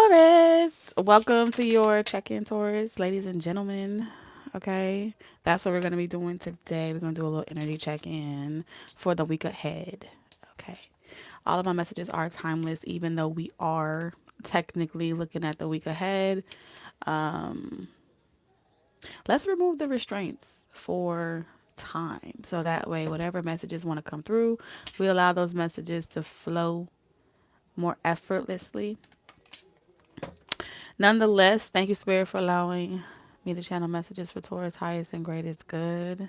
Taurus, welcome to your check-in, Taurus, ladies and gentlemen. Okay, that's what we're going to be doing today. We're going to do a little energy check-in for the week ahead. Okay, all of my messages are timeless, even though we are technically looking at the week ahead. Um, let's remove the restraints for time, so that way, whatever messages want to come through, we allow those messages to flow more effortlessly. Nonetheless, thank you, Spirit, for allowing me to channel messages for Taurus, highest and greatest good.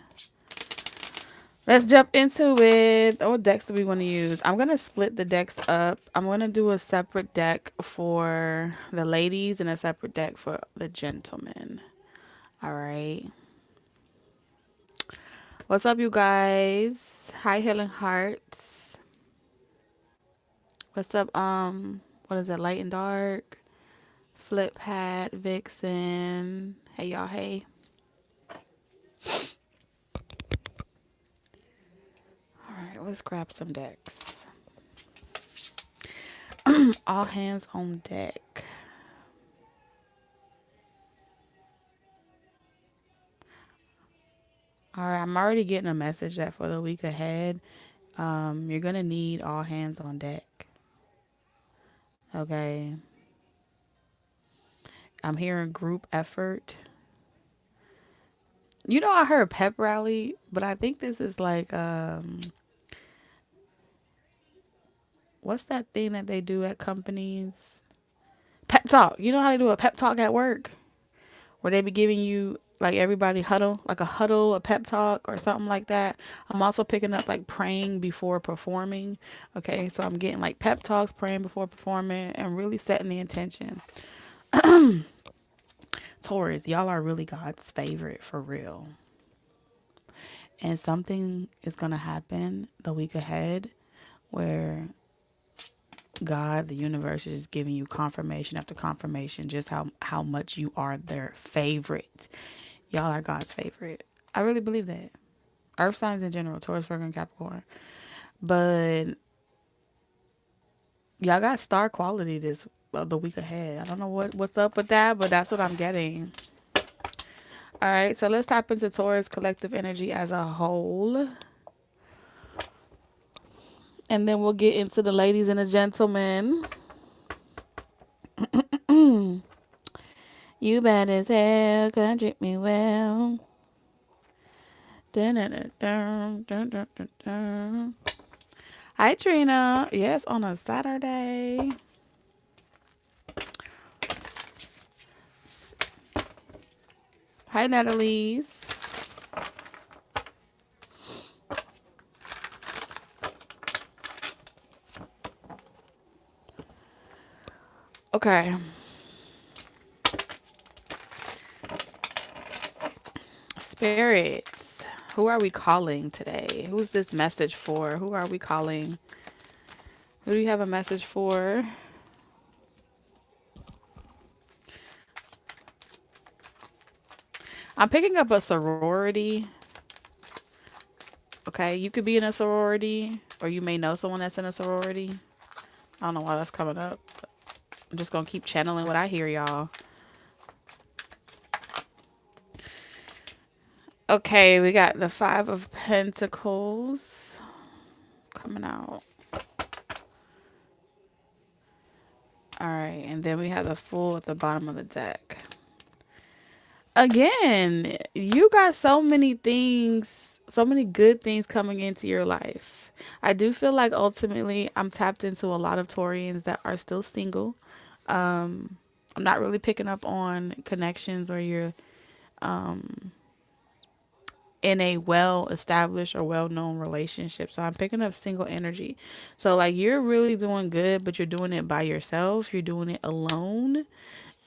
Let's jump into it. What decks do we want to use? I'm going to split the decks up. I'm going to do a separate deck for the ladies and a separate deck for the gentlemen. All right. What's up, you guys? Hi, Healing Hearts. What's up? What is it? Light and Dark. Flip Hat, Vixen. Hey, y'all. Hey. All right, let's grab some decks. All hands on deck. All right, I'm already getting a message that for the week ahead, you're going to need all hands on deck. Okay. I'm hearing group effort. You know, I heard pep rally, but I think this is like, what's that thing that they do at companies? Pep talk. You know how they do a pep talk at work? Where they be giving you like everybody huddle, like a huddle, a pep talk or something like that. I'm also picking up like praying before performing. Okay, so I'm getting like pep talks, praying before performing, and really setting the intention. Taurus, y'all are really God's favorite for real. And something is going to happen the week ahead where God, the universe, is just giving you confirmation after confirmation just how much you are their favorite. Y'all are God's favorite. I really believe that. Earth signs in general, Taurus, Virgo, and Capricorn. But y'all got star quality this the week ahead. I don't know what's up with that, but that's what I'm getting. All right, so let's tap into Taurus collective energy as a whole. And then we'll get into the ladies and the gentlemen. You bad as hell, can treat me well. Dun, dun, dun, dun, dun, dun, dun. Hi, Trina. Yes, on a Saturday. Hi, Natalie's. Okay. Spirits. Who are we calling today? Who's this message for? Who are we calling? Who do you have a message for? I'm picking up a sorority. Okay, you could be in a sorority, or you may know someone that's in a sorority. I don't know why that's coming up. I'm just going to keep channeling what I hear, y'all. Okay, we got the Five of Pentacles coming out. All right, and then we have the Fool at the bottom of the deck. Again, you got so many things, so many good things coming into your life. I do feel like ultimately I'm tapped into a lot of Taurians that are still single. I'm not really picking up on connections or you're in a well-established or well-known relationship. So I'm picking up single energy. So like you're really doing good, but you're doing it by yourself. You're doing it alone.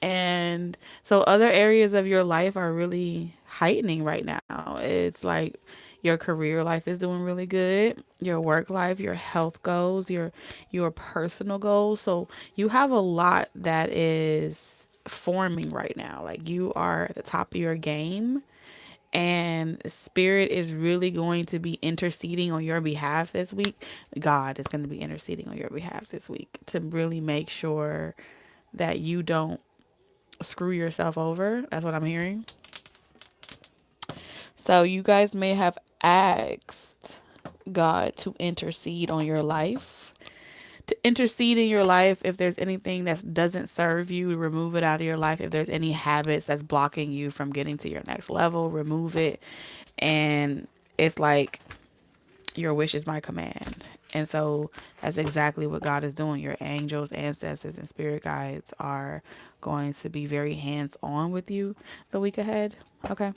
And so other areas of your life are really heightening right now. It's like your career life is doing really good, your work life, your health goals, your personal goals. So you have a lot that is forming right now. Like you are at the top of your game and spirit is really going to be interceding on your behalf this week. God is going to be interceding on your behalf this week to really make sure that you don't screw yourself over. That's what I'm hearing. So you guys may have asked God to intercede on your life. To intercede in your life if there's anything that doesn't serve you, remove it out of your life. If there's any habits that's blocking you from getting to your next level, remove it. And it's like your wish is my command. And so that's exactly what God is doing. Your angels, ancestors, and spirit guides are going to be very hands on with you the week ahead. Okay.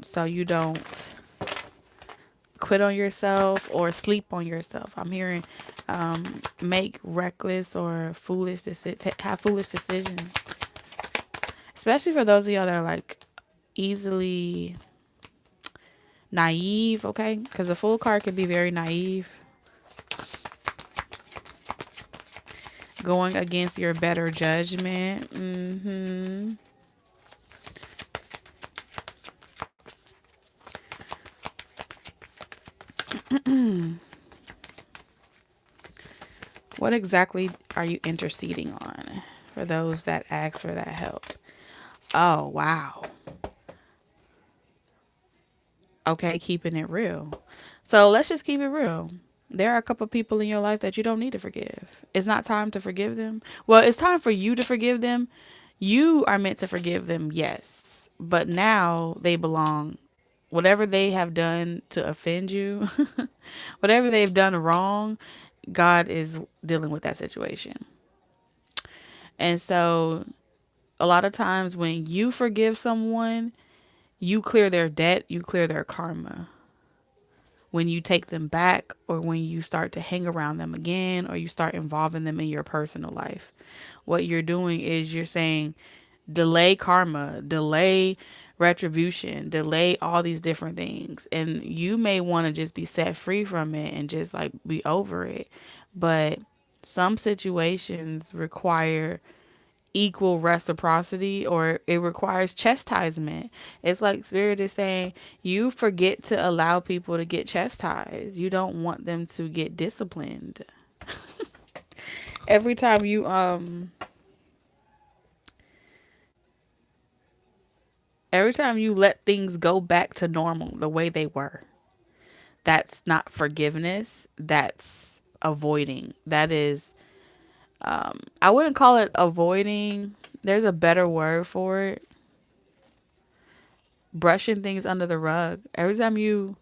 So you don't quit on yourself or sleep on yourself. I'm hearing make reckless or have foolish decisions. Especially for those of y'all that are like easily naive, okay? Because the Fool card can be very naive. Going against your better judgment. What exactly are you interceding on for those that ask for that help? Oh, wow. Okay, keeping it real. So let's just keep it real. There are a couple people in your life that you don't need to forgive. It's not time to forgive them. Well, it's time for you to forgive them. You are meant to forgive them, yes. But now they belong. Whatever they have done to offend you, whatever they've done wrong, God is dealing with that situation. And so a lot of times when you forgive someone, you clear their debt, you clear their karma. When you take them back or when you start to hang around them again or you start involving them in your personal life, what you're doing is you're saying delay karma, delay retribution, delay all these different things. And you may want to just be set free from it and just like be over it. But some situations require equal reciprocity or it requires chastisement. It's like spirit is saying you forget to allow people to get chastised. You don't want them to get disciplined. Every time you let things go back to normal the way they were, that's not forgiveness, that's avoiding. That is I wouldn't call it avoiding. There's a better word for it. Brushing things under the rug. Every time you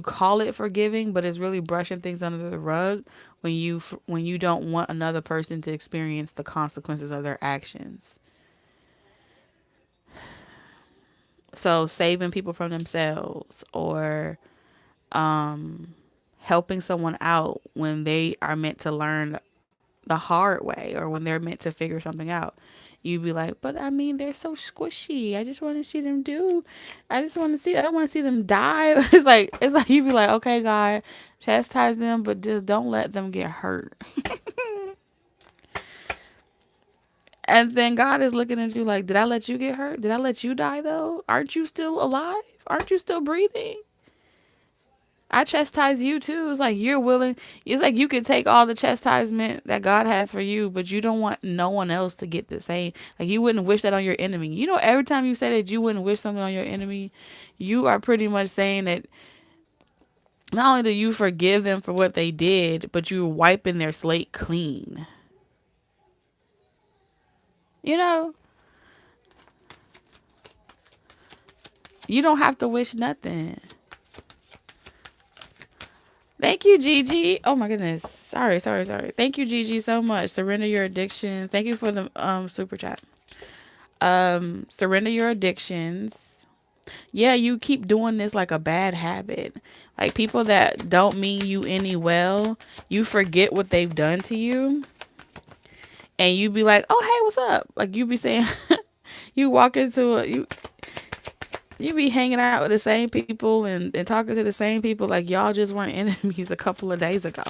call it forgiving, but it's really brushing things under the rug when you don't want another person to experience the consequences of their actions. So saving people from themselves or helping someone out when they are meant to learn the hard way or when they're meant to figure something out. You'd be like, but I mean, they're so squishy. I just want to see them do. I don't want to see them die. It's like you'd be like, okay, God, chastise them, but just don't let them get hurt. And then God is looking at you like, did I let you get hurt? Did I let you die though? Aren't you still alive? Aren't you still breathing? I chastise you too. It's like you're willing. It's like you can take all the chastisement that God has for you, but you don't want no one else to get the same. Like you wouldn't wish that on your enemy. You know, every time you say that you wouldn't wish something on your enemy, you are pretty much saying that not only do you forgive them for what they did, but you're wiping their slate clean. You know, you don't have to wish nothing. Thank you, Gigi. Oh my goodness. Sorry. Thank you, Gigi, so much. Surrender your addiction. Thank you for the super chat. Surrender your addictions. Yeah, you keep doing this like a bad habit. Like people that don't mean you any well, you forget what they've done to you. And you be like, oh hey, what's up? Like you be saying you walk into you be hanging out with the same people and talking to the same people like y'all just weren't enemies a couple of days ago.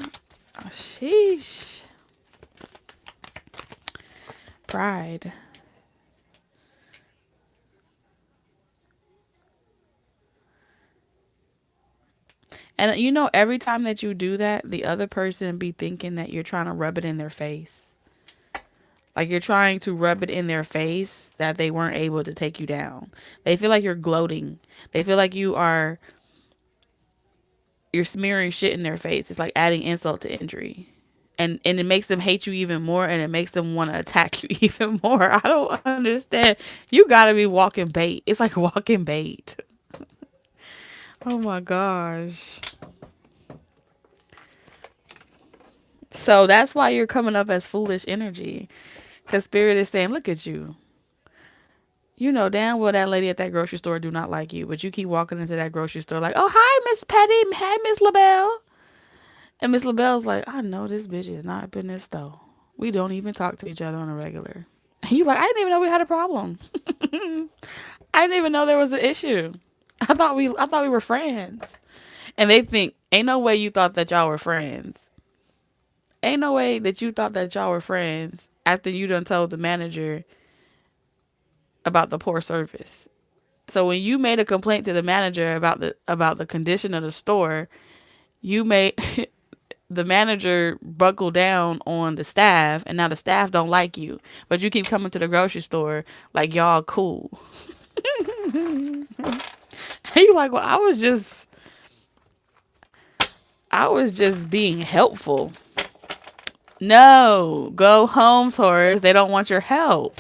Oh, sheesh. Pride. And you know, every time that you do that, the other person be thinking that you're trying to rub it in their face. Like you're trying to rub it in their face that they weren't able to take you down. They feel like you're gloating. They feel like you're smearing shit in their face. It's like adding insult to injury. And it makes them hate you even more, and it makes them want to attack you even more. I don't understand. You gotta be walking bait. It's like walking bait. Oh my gosh. So that's why you're coming up as foolish energy. Because spirit is saying, look at you. You know damn well that lady at that grocery store do not like you, but you keep walking into that grocery store like, oh hi Miss Petty, hey Miss LaBelle. And Miss LaBelle's like, I know this bitch is not up in this store. We don't even talk to each other on a regular. And you like, I didn't even know we had a problem. I didn't even know there was an issue. I thought we were friends. And they think, ain't no way you thought that y'all were friends. Ain't no way that you thought that y'all were friends after you done told the manager about the poor service. So when you made a complaint to the manager about the condition of the store, you made the manager buckle down on the staff, and now the staff don't like you, but you keep coming to the grocery store like y'all cool. And you like, well, I was just being helpful. No, go home, Taurus. They don't want your help.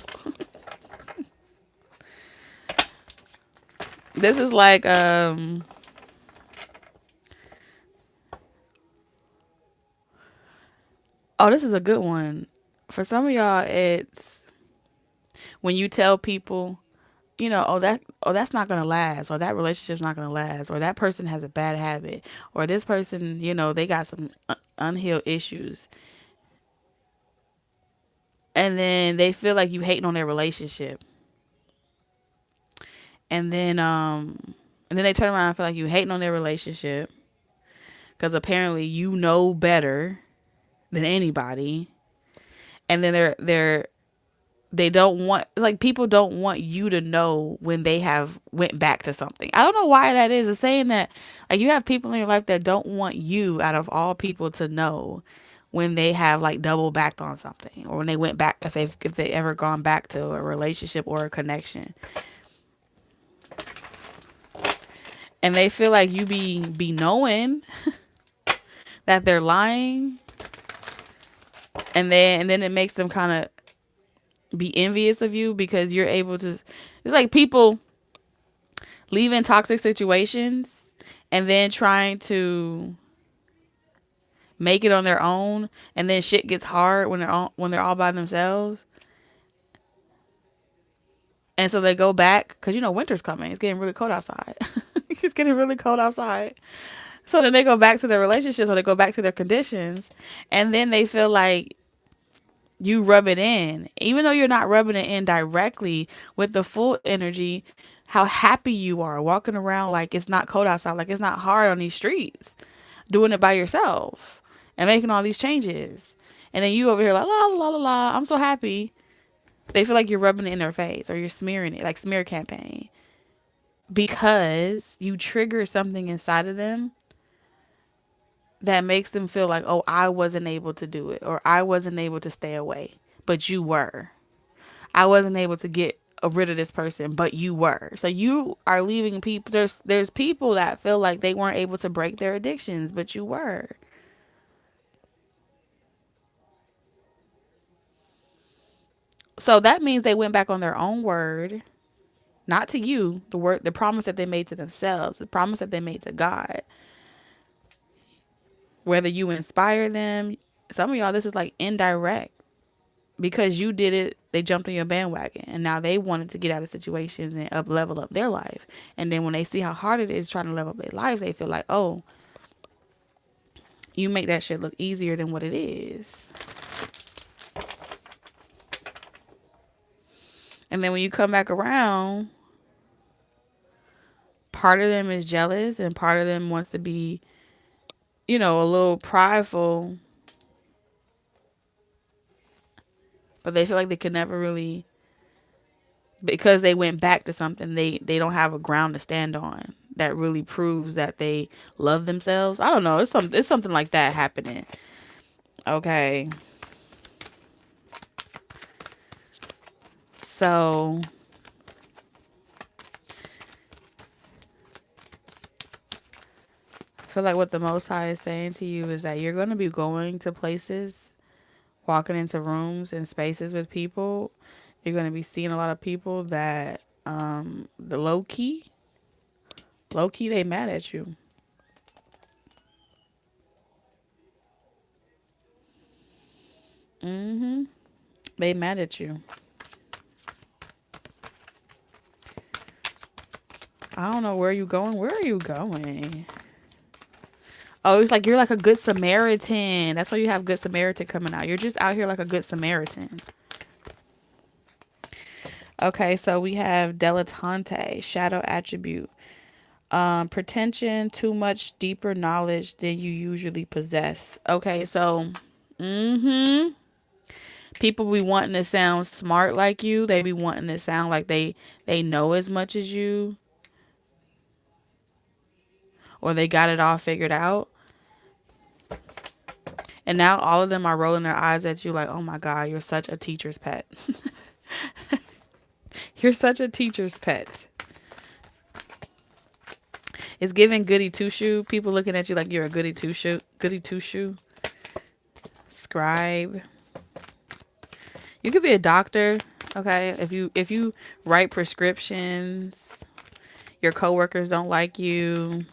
This is like oh, this is a good one. For some of y'all, it's when you tell people, you know, that's not gonna last, or that relationship's not gonna last, or that person has a bad habit, or this person, you know, they got some unhealed issues, and then they feel like you hating on their relationship, and then they turn around and feel like you hating on their relationship because apparently you know better than anybody, and then they don't want, like, people don't want you to know when they have went back to something. I don't know why that is. It's saying that, like, you have people in your life that don't want you out of all people to know when they have like double backed on something, or when they went back, if they ever gone back to a relationship or a connection, and they feel like you be knowing that they're lying, and then it makes them kind of be envious of you because you're able to. It's like people leaving toxic situations and then trying to make it on their own, and then shit gets hard when they're all by themselves, and so they go back because, you know, winter's coming. It's getting really cold outside. It's getting really cold outside. So then they go back to their relationships, or they go back to their conditions, and then they feel like you rub it in, even though you're not rubbing it in directly with the full energy. How happy you are walking around like it's not cold outside, like it's not hard on these streets, doing it by yourself and making all these changes. And then you over here like, la la la la, I'm so happy. They feel like you're rubbing it in their face, or you're smearing it, like smear campaign, because you trigger something inside of them that makes them feel like, oh, I wasn't able to do it, or I wasn't able to stay away, but you were. I wasn't able to get rid of this person, but you were. So you are leaving people. There's people that feel like they weren't able to break their addictions, but you were. So that means they went back on their own word, not to you, the promise that they made to themselves, the promise that they made to God. Whether you inspire them, some of y'all, this is like indirect. Because you did it, they jumped on your bandwagon, and now they wanted to get out of situations and level up their life. And then when they see how hard it is trying to level up their life, they feel like, oh, you make that shit look easier than what it is. And then when you come back around, part of them is jealous, and part of them wants to be, you know, a little prideful, but they feel like they could never really, because they went back to something, they don't have a ground to stand on. that really proves that they love themselves. I don't know. It's something like that happening. Okay. So I feel like what the Most High is saying to you is that you're going to be going to places, walking into rooms and spaces with people. You're going to be seeing a lot of people that the low key, they mad at you. Hmm. They mad at you. I don't know where you going. Where are you going? Oh, it's like you're like a good Samaritan. That's why you have good Samaritan coming out. You're just out here like a good Samaritan. Okay, so we have dilettante, shadow attribute. Pretension, too much deeper knowledge than you usually possess. Okay, so people be wanting to sound smart like you. They be wanting to sound like they know as much as you, or they got it all figured out. And now all of them are rolling their eyes at you like, "Oh my God, you're such a teacher's pet. You're such a teacher's pet." It's giving goody two shoe. People looking at you like you're a goody two shoe. Goody two shoe. Scribe. You could be a doctor. Okay, if you write prescriptions, your coworkers don't like you.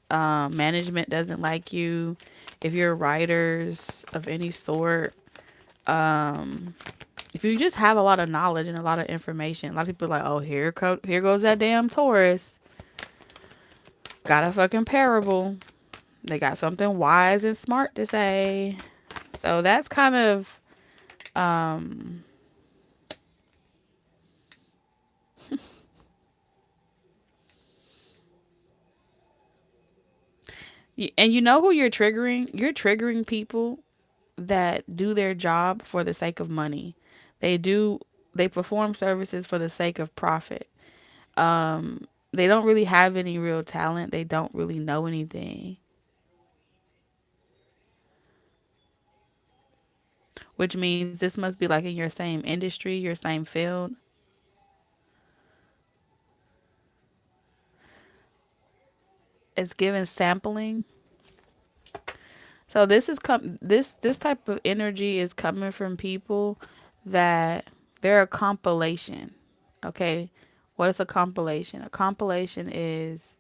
Management doesn't like you. If you're writers of any sort, if you just have a lot of knowledge and a lot of information, a lot of people are like, oh, here goes that damn Taurus. Got a fucking parable. They got something wise and smart to say. So that's kind of and you know who you're triggering? You're triggering people that do their job for the sake of money. They do they perform services for the sake of profit. They don't really have any real talent. They don't really know anything, which means this must be like in your same industry, your same field. It's given sampling. So this type of energy is coming from people that they're a compilation. Okay? What is a compilation? A compilation is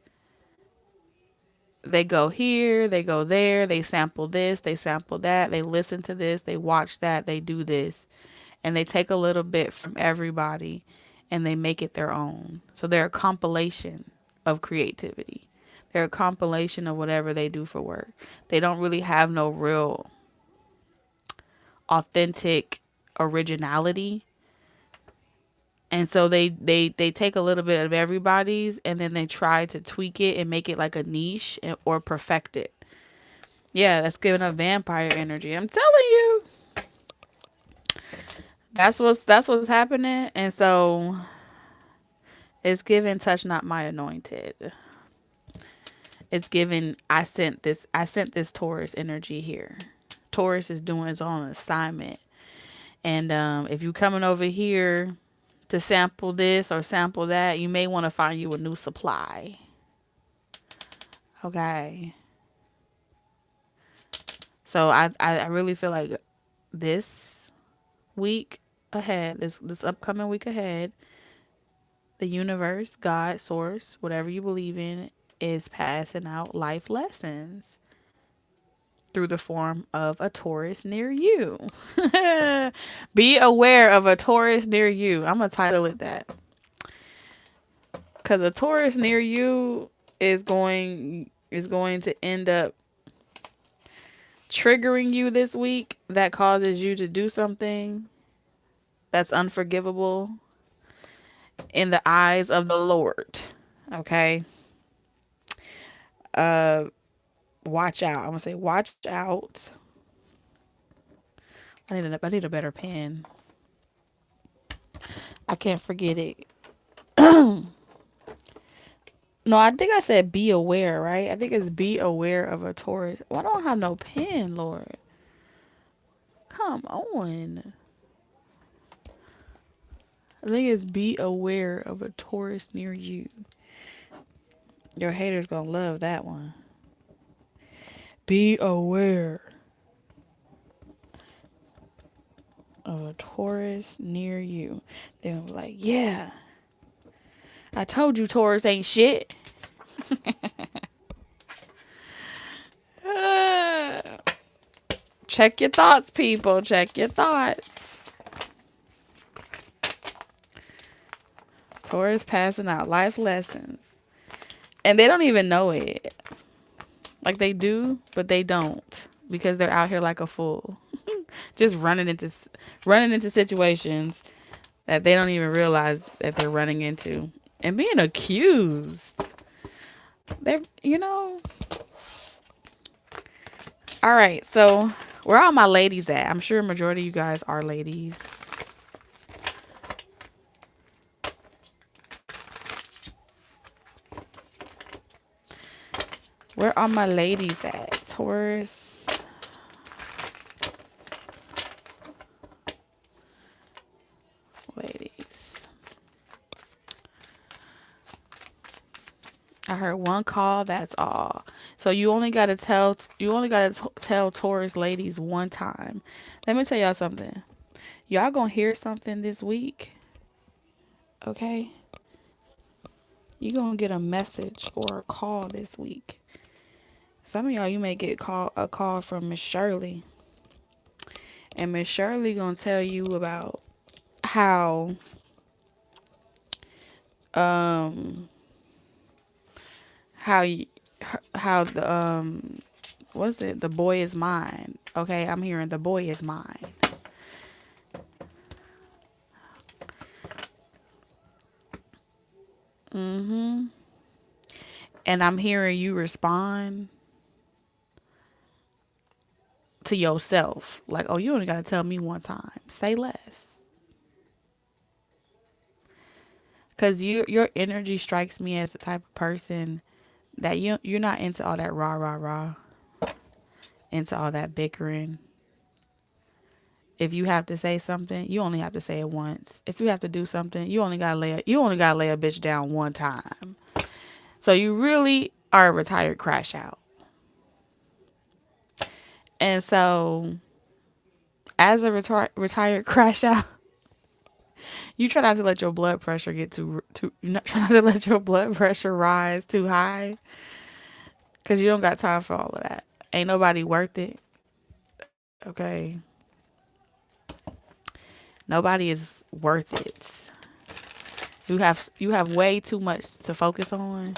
they go here, they go there, they sample this, they sample that, they listen to this, they watch that, they do this, and they take a little bit from everybody and they make it their own. So they're a compilation of creativity. They're a compilation of whatever they do for work. They don't really have no real authentic originality. And so they take a little bit of everybody's and then they try to tweak it and make it like a niche or perfect it. Yeah, that's giving up vampire energy. I'm telling you. That's what's happening. And so it's given touch not my anointed. It's given I sent this Taurus energy here. Taurus is doing its own assignment. And if you coming over here to sample this or sample that, you may want to find you a new supply. Okay. So I really feel like this week ahead, this upcoming week ahead, the universe, God, source, whatever you believe in, is passing out life lessons through the form of a Taurus near you. Be aware of a Taurus near you. I'm gonna title it that. Cause a Taurus near you is going to end up triggering you this week that causes you to do something that's unforgivable in the eyes of the Lord. Okay? Watch out. I'm gonna say watch out. I need a better pen. I can't forget it. No, I think I said be aware, right? I think it's be aware of a Taurus. Why don't I have no pen, Lord? Come on. I think it's be aware of a Taurus near you. Your haters gonna love that one. Be aware of a Taurus near you. They'll be like, yeah, I told you Taurus ain't shit. Uh, check your thoughts, people. Check your thoughts. Taurus passing out life lessons. And they don't even know it. Like they do, but they don't. Because they're out here like a fool. Just running into situations that they don't even realize that they're running into. And being accused. They're, All right, so where are all my ladies at? I'm sure a majority of you guys are ladies. Where are my ladies at? Taurus. Ladies. I heard one call, that's all. So you only got to tell Taurus ladies one time. Let me tell y'all something. Y'all going to hear something this week. Okay? You going to get a message or a call this week. Some of y'all, you may get a call from Miss Shirley. And Miss Shirley going to tell you about how how you, how the what's it, the boy is mine. Okay, I'm hearing the boy is mine. And I'm hearing you respond to yourself like, oh, you only got to tell me one time, say less. Because your energy strikes me as the type of person that you're not into all that rah rah rah, into all that bickering. If you have to say something, you only have to say it once. If you have to do something, you only gotta lay a bitch down one time. So you really are a retired crash out. And so, as a retired crash out, you try not to let your blood pressure get too. You not try not to let your blood pressure rise too high, because you don't got time for all of that. Ain't nobody worth it. Okay. Nobody is worth it. You have way too much to focus on.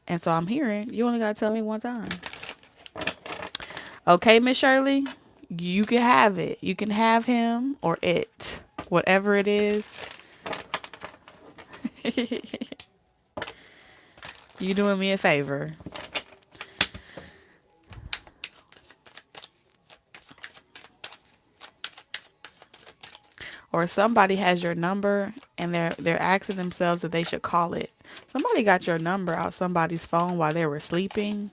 And so I'm hearing you only gotta tell me one time. Okay, Miss Shirley, you can have it. You can have him or it. Whatever it is. You doing me a favor. Or somebody has your number and they're asking themselves if they should call it. Somebody got your number out somebody's phone while they were sleeping.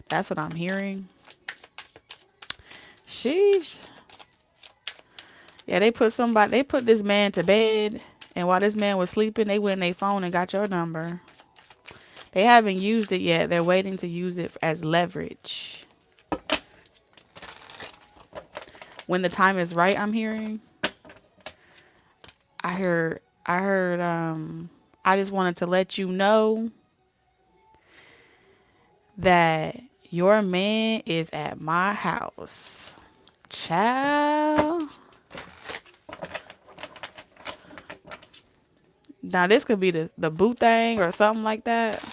That's what I'm hearing. Sheesh. Yeah, they put this man to bed, and while this man was sleeping, they went in their phone and got your number. They haven't used it yet. They're waiting to use it as leverage. When the time is right, I'm hearing. I just wanted to let you know that your man is at my house. Child. Now this could be the boot thing or something like that.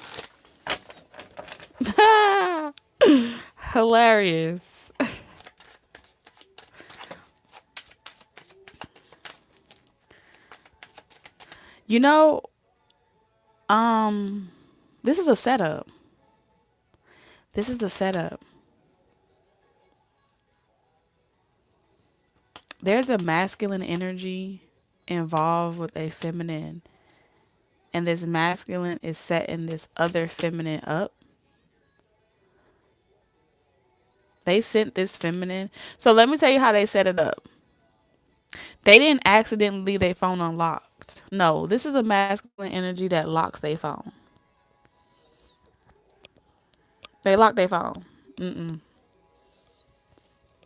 Hilarious. You know, this is a setup. This is the setup. There's a masculine energy involved with a feminine and this masculine is setting this other feminine up. They sent this feminine. So let me tell you how they set it up. They didn't accidentally leave their phone unlocked. No, this is a masculine energy that locks their phone. They lock their phone. Mm-mm.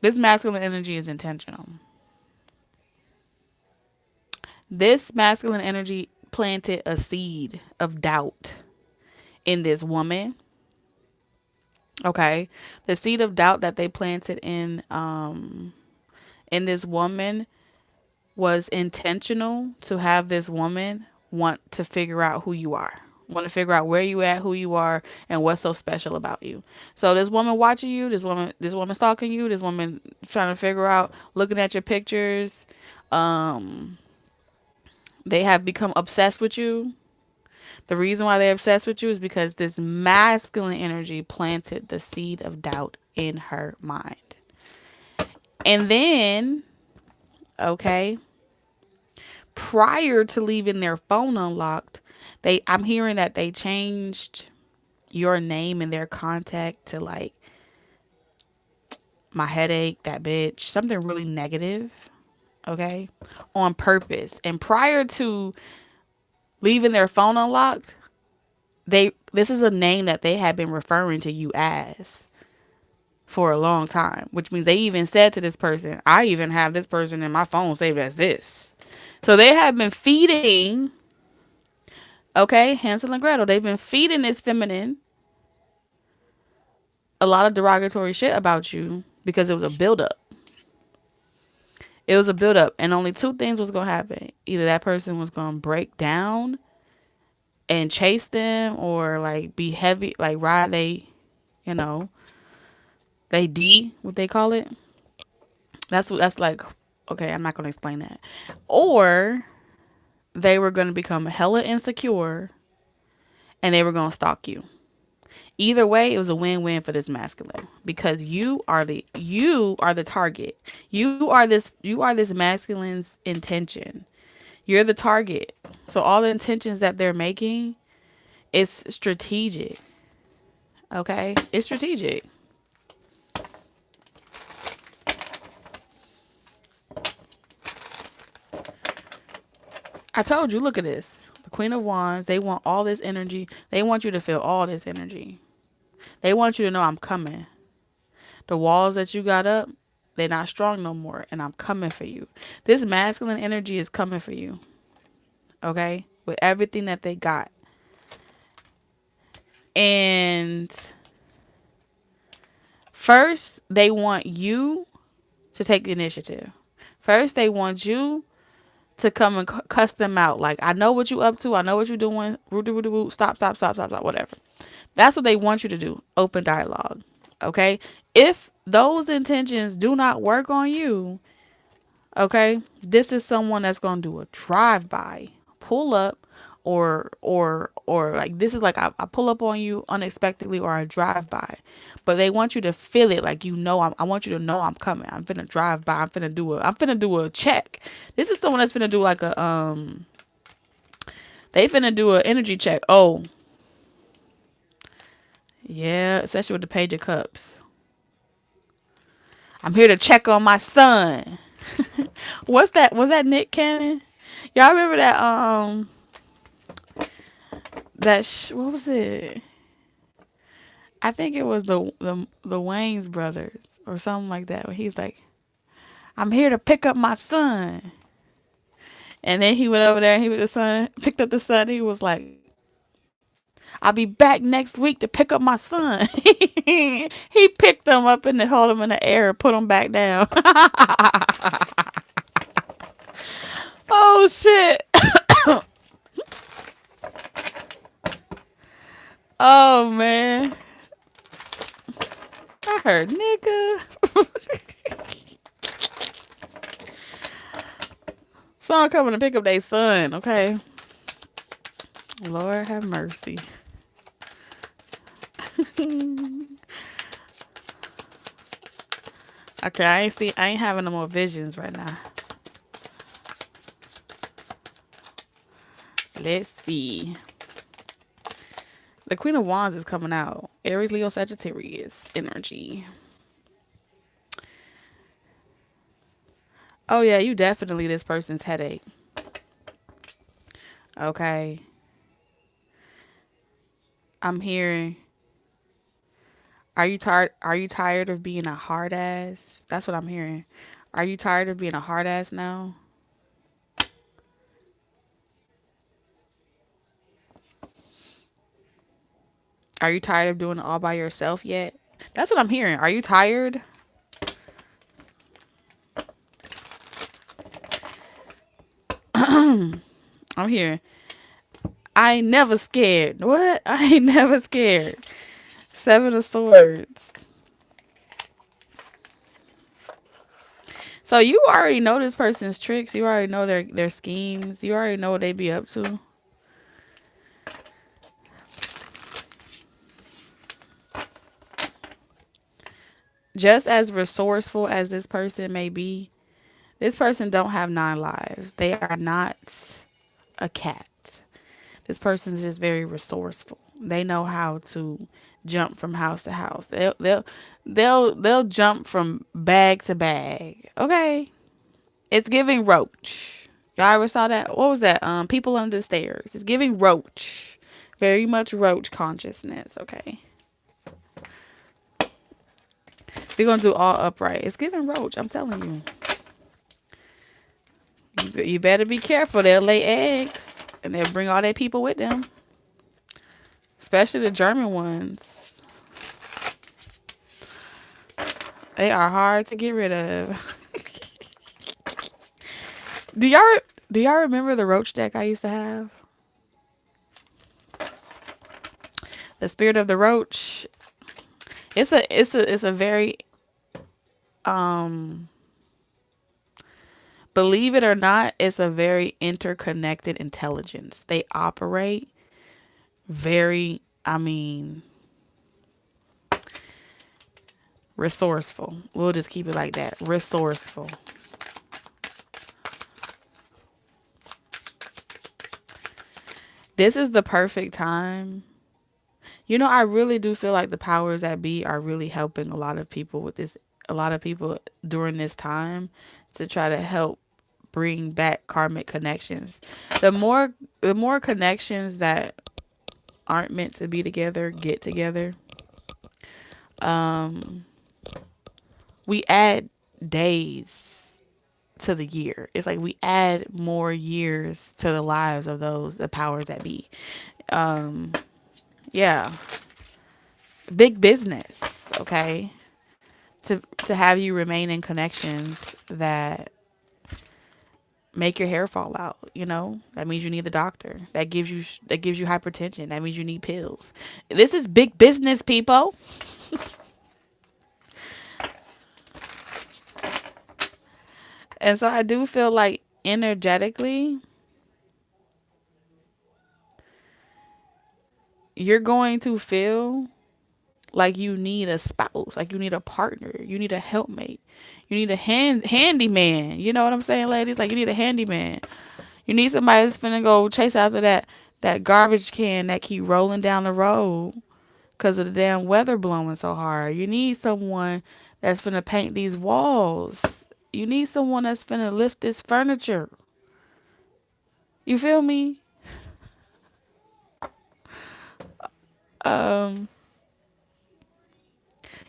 This masculine energy is intentional. This masculine energy planted a seed of doubt in this woman. Okay. The seed of doubt that they planted in this woman was intentional to have this woman want to figure out who you are. Want to figure out where you at, who you are, and what's so special about you. So this woman watching you, this woman stalking you, this woman trying to figure out, looking at your pictures, um, they have become obsessed with you. The reason why they're obsessed with you is because this masculine energy planted the seed of doubt in her mind. And then, okay, prior to leaving their phone unlocked, I'm hearing that they changed your name in their contact to like my headache, that bitch, something really negative, okay, on purpose. And prior to leaving their phone unlocked, this is a name that they had been referring to you as for a long time, which means they even said to this person, I even have this person in my phone saved as this. So they have been feeding, okay, Hansel and Gretel, they've been feeding this feminine a lot of derogatory shit about you because it was a buildup. It was a buildup, and only two things was gonna happen. Either that person was gonna break down and chase them, or like be heavy, like ride you know, they D, what they call it. That's like, okay, I'm not gonna explain that. Or they were gonna become hella insecure, and they were gonna stalk you. Either way, it was a win-win for this masculine because you are the target. You are this masculine's intention. You're the target. So all the intentions that they're making, it's strategic. Okay? It's strategic. I told you, look at this. The Queen of Wands, they want all this energy. They want you to feel all this energy. They want you to know I'm coming. The walls that you got up, they're not strong no more, and I'm coming for you. This masculine energy is coming for you. Okay? With everything that they got. And first, they want you to take the initiative. First, they want you to come and cuss them out. Like, I know what you up to. I know what you're doing. Stop, stop, stop, stop, stop, whatever. That's what they want you to do. Open dialogue. Okay? If those intentions do not work on you, okay, this is someone that's going to do a drive-by, pull up, or like this is like I pull up on you unexpectedly, or I drive by, but they want you to feel it, like, I want you to know I'm coming. I'm finna drive by. I'm finna do a check. This is someone that's finna do like they finna do an energy check. Oh yeah, especially with the Page of Cups. I'm here to check on my son. What's that? Was that Nick Cannon? Y'all remember what was it? I think it was the Wayne's brothers or something like that. Where he's like, I'm here to pick up my son. And then he went over there and picked up the son. He was like, I'll be back next week to pick up my son. He picked them up and held them in the air and put them back down. Oh shit. Oh man. I heard nigga. Someone coming to pick up their son, okay? Lord have mercy. Okay, I ain't having no more visions right now. let's see. The Queen of Wands is coming out. Aries, Leo, Sagittarius energy. Oh yeah, you definitely this person's headache. Okay. I'm hearing, are you tired of being a hard ass? That's what I'm hearing. Are you tired of being a hard ass now? Are you tired of doing it all by yourself yet? That's what I'm hearing. Are you tired? I'm hearing, I ain't never scared. What? I ain't never scared. Seven of Swords. So you already know this person's tricks. You already know their schemes. You already know what they be up to. Just as resourceful as this person may be, this person don't have 9 lives. They are not a cat. This person's just very resourceful. They know how to jump from house to house. They'll jump from bag to bag. Okay, it's giving Roach. Y'all ever saw that? What was that? People Under the Stairs. It's giving Roach. Very much Roach consciousness. Okay, we're gonna do all upright. It's giving Roach. I'm telling you. You better be careful. They'll lay eggs and they'll bring all their people with them, especially the German ones. They are hard to get rid of. do y'all do y'all remember the Roach deck I used to have? The Spirit of the Roach. It's a very um believe it or not, it's a very interconnected intelligence. They operate very, I mean, resourceful. We'll just keep it like that. Resourceful. This is the perfect time. You know, I really do feel like the powers that be are really helping a lot of people with this. A lot of people during this time to try to help bring back karmic connections. The more connections that aren't meant to be together get together. Um, we add days to the year. It's like we add more years to the lives of the powers that be. Um, yeah, big business. Okay, to have you remain in connections that make your hair fall out. You know that means you need the doctor. That gives you hypertension. That means you need pills. This is big business, people. And so I do feel like energetically, you're going to feel like you need a spouse, like you need a partner, you need a helpmate, you need a handyman. You know what I'm saying, ladies? Like you need a handyman. You need somebody that's finna go chase after that garbage can that keep rolling down the road because of the damn weather blowing so hard. You need someone that's finna paint these walls. You need someone that's finna lift this furniture. You feel me? Um,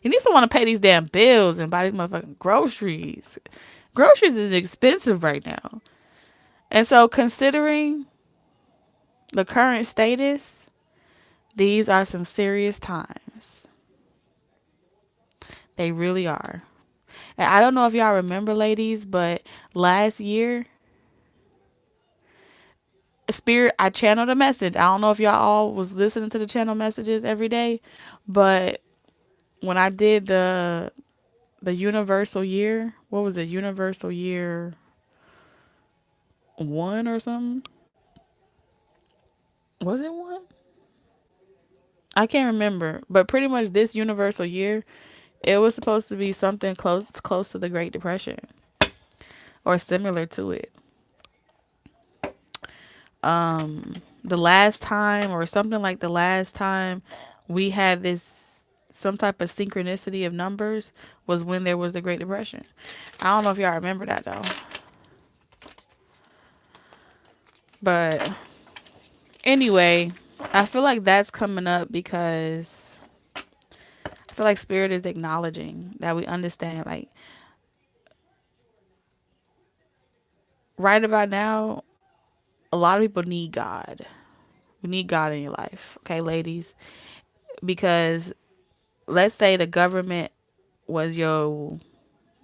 you need someone to pay these damn bills and buy these motherfucking groceries. Groceries is expensive right now. And so considering the current status, these are some serious times. They really are. And I don't know if y'all remember, ladies, but last year, Spirit, I channeled a message. I don't know if y'all all was listening to the channel messages every day, but when I did the universal year, what was it? Universal year 1 or something? Was it 1? I can't remember, but pretty much this universal year, it was supposed to be something close to the Great Depression or similar to it. the last time or something like the last time we had this some type of synchronicity of numbers was when there was the Great Depression. I don't know if y'all remember that though. But anyway, I feel like that's coming up because I feel like spirit is acknowledging that we understand like right about now a lot of people need God. We need God in your life, okay, ladies? Because let's say the government was your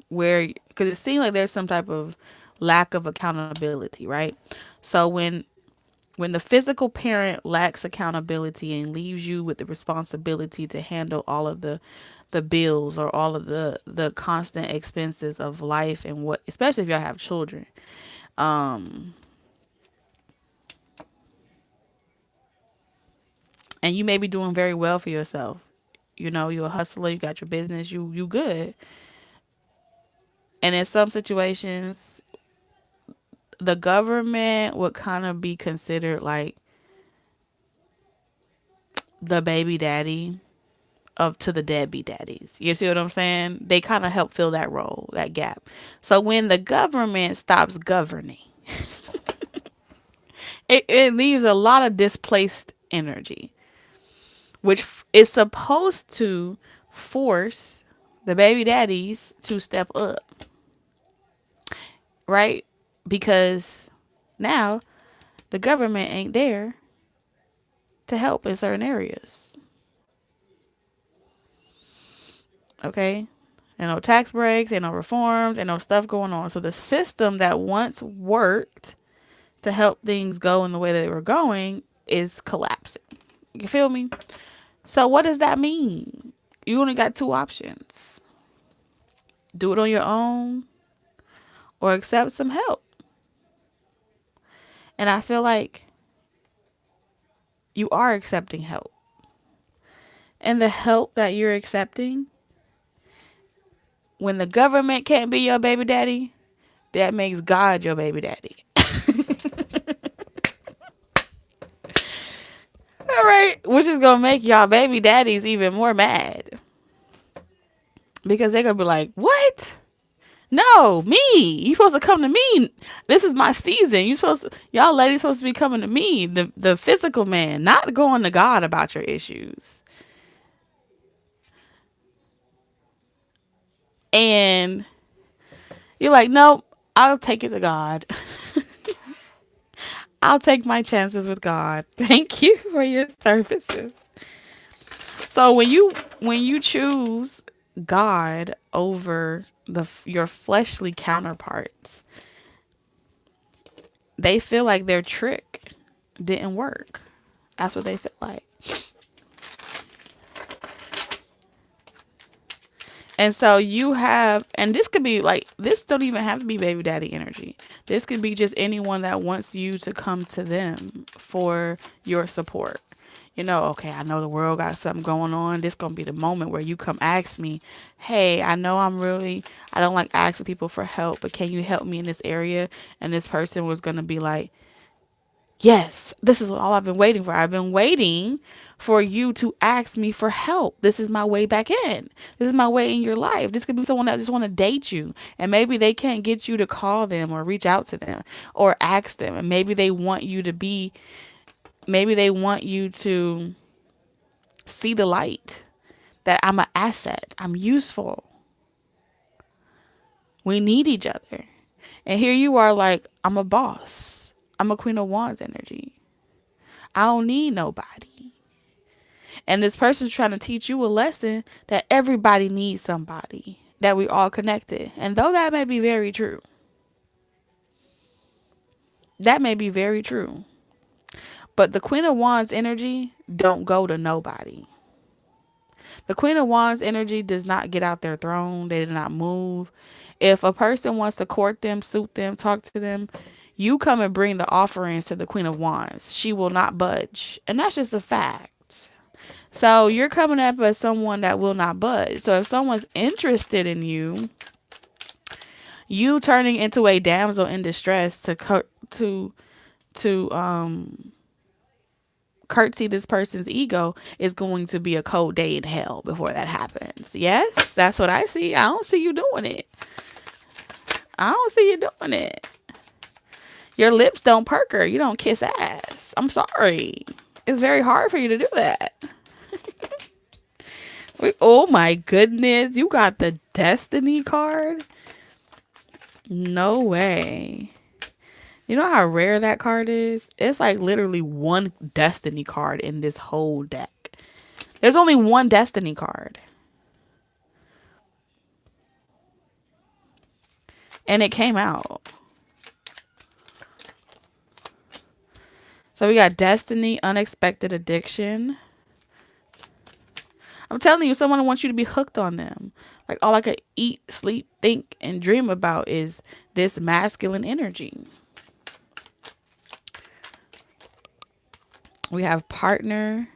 where because it seems like there's some type of lack of accountability, right? So when the physical parent lacks accountability and leaves you with the responsibility to handle all of the bills or all of the constant expenses of life and what especially if y'all have children, um and you may be doing very well for yourself, you know, you're a hustler, you got your business, you good. And in some situations the government would kind of be considered like the baby daddy of to the deadbeat daddies. You see what I'm saying? They kind of help fill that role, that gap. So when the government stops governing, it leaves a lot of displaced energy, which is supposed to force the baby daddies to step up, right? Because now the government ain't there to help in certain areas. Okay? And no tax breaks, and no reforms, and no stuff going on. So the system that once worked to help things go in the way they were going is collapsing. You feel me? So what does that mean? You only got two options. Do it on your own or accept some help. And I feel like you are accepting help. And the help that you're accepting, when the government can't be your baby daddy, that makes God your baby daddy. All right, which is gonna make y'all baby daddies even more mad because they're gonna be like, "What? No, me. You supposed to come to me. This is my season. Y'all ladies supposed to be coming to me, the physical man, not going to God about your issues." And you're like, "Nope, I'll take it to God. I'll take my chances with God. Thank you for your services." So when you choose God over your fleshly counterparts, they feel like their trick didn't work. That's what they feel like. And so you have, and this could be like, this don't even have to be baby daddy energy. This could be just anyone that wants you to come to them for your support. You know, okay, I know the world got something going on. This gonna be the moment where you come ask me, hey, I don't like asking people for help, but can you help me in this area? And this person was gonna be like, yes, this is all I've been waiting for. I've been waiting for you to ask me for help. This is my way back in. This is my way in your life. This could be someone that just want to date you. And maybe they can't get you to call them or reach out to them or ask them. And maybe they want you to see the light that I'm an asset. I'm useful. We need each other. And here you are like, I'm a boss. I'm a Queen of Wands energy. I don't need nobody. And this person's trying to teach you a lesson that everybody needs somebody, that we all connected. And though that may be very true, that may be very true. But the Queen of Wands energy don't go to nobody. The Queen of Wands energy does not get out their throne. They do not move. If a person wants to court them, suit them, talk to them, you come and bring the offerings to the Queen of Wands. She will not budge. And that's just a fact. So you're coming up as someone that will not budge. So if someone's interested in you, you turning into a damsel in distress to curtsy this person's ego, is going to be a cold day in hell before that happens. Yes, that's what I see. I don't see you doing it. I don't see you doing it. Your lips don't perk her. You don't kiss ass. I'm sorry. It's very hard for you to do that. Oh my goodness. You got the Destiny card? No way. You know how rare that card is? It's like literally one Destiny card in this whole deck. There's only one Destiny card. And it came out. So we got Destiny, Unexpected Addiction. I'm telling you, someone wants you to be hooked on them. Like all I could eat, sleep, think, and dream about is this masculine energy. We have partner.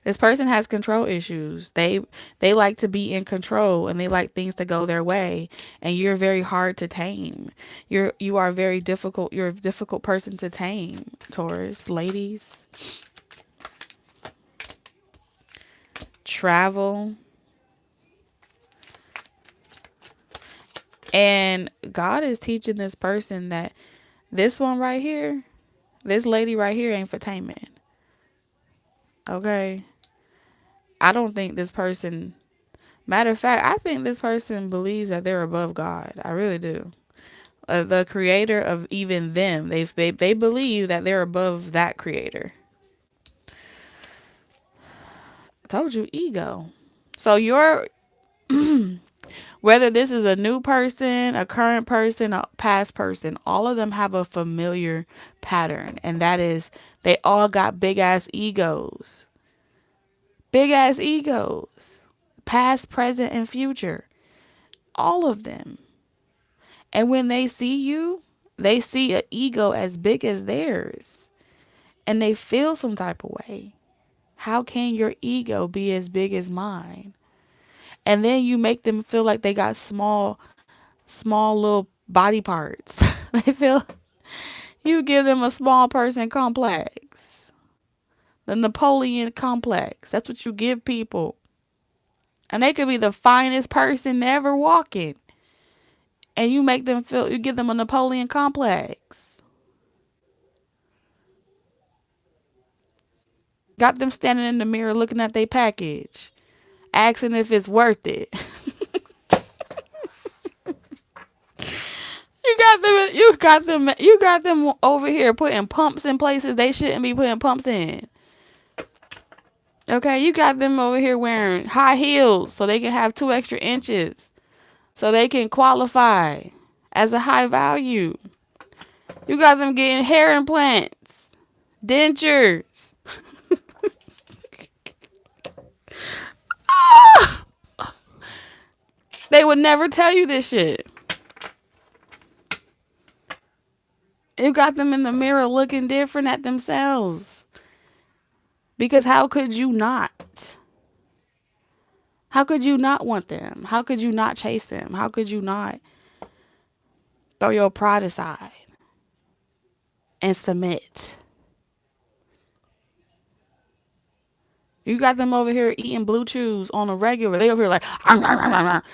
This person has control issues. They like to be in control and they like things to go their way. And you're very hard to tame. You are very difficult. You're a difficult person to tame, Taurus. Ladies. Travel. And God is teaching this person that this one right here, this lady right here ain't for taming. Okay? I don't think this person, matter of fact, I think this person believes that they're above God. I really do. The creator of even them, they believe that they're above that creator. I told you, ego. So you're, whether this is a new person, a current person, a past person, all of them have a familiar pattern. And that is they all got big ass egos. Big ass egos. Past, present, and future. All of them. And when they see you, they see an ego as big as theirs. And they feel some type of way. How can your ego be as big as mine? And then you make them feel like they got small little body parts. They feel, you give them a small person complex. The Napoleon complex. That's what you give people. And they could be the finest person ever walking. And you make them feel, you give them a Napoleon complex. Got them standing in the mirror looking at their package. Asking if it's worth it. You got them over here putting pumps in places they shouldn't be putting pumps in. Okay, you got them over here wearing high heels so they can have 2 extra inches. So they can qualify as a high value. You got them getting hair implants, dentures. They would never tell you this shit. You got them in the mirror looking different at themselves. Because how could you not? How could you not want them? How could you not chase them? How could you not throw your pride aside and submit? You got them over here eating blue chews on a regular. They over here like,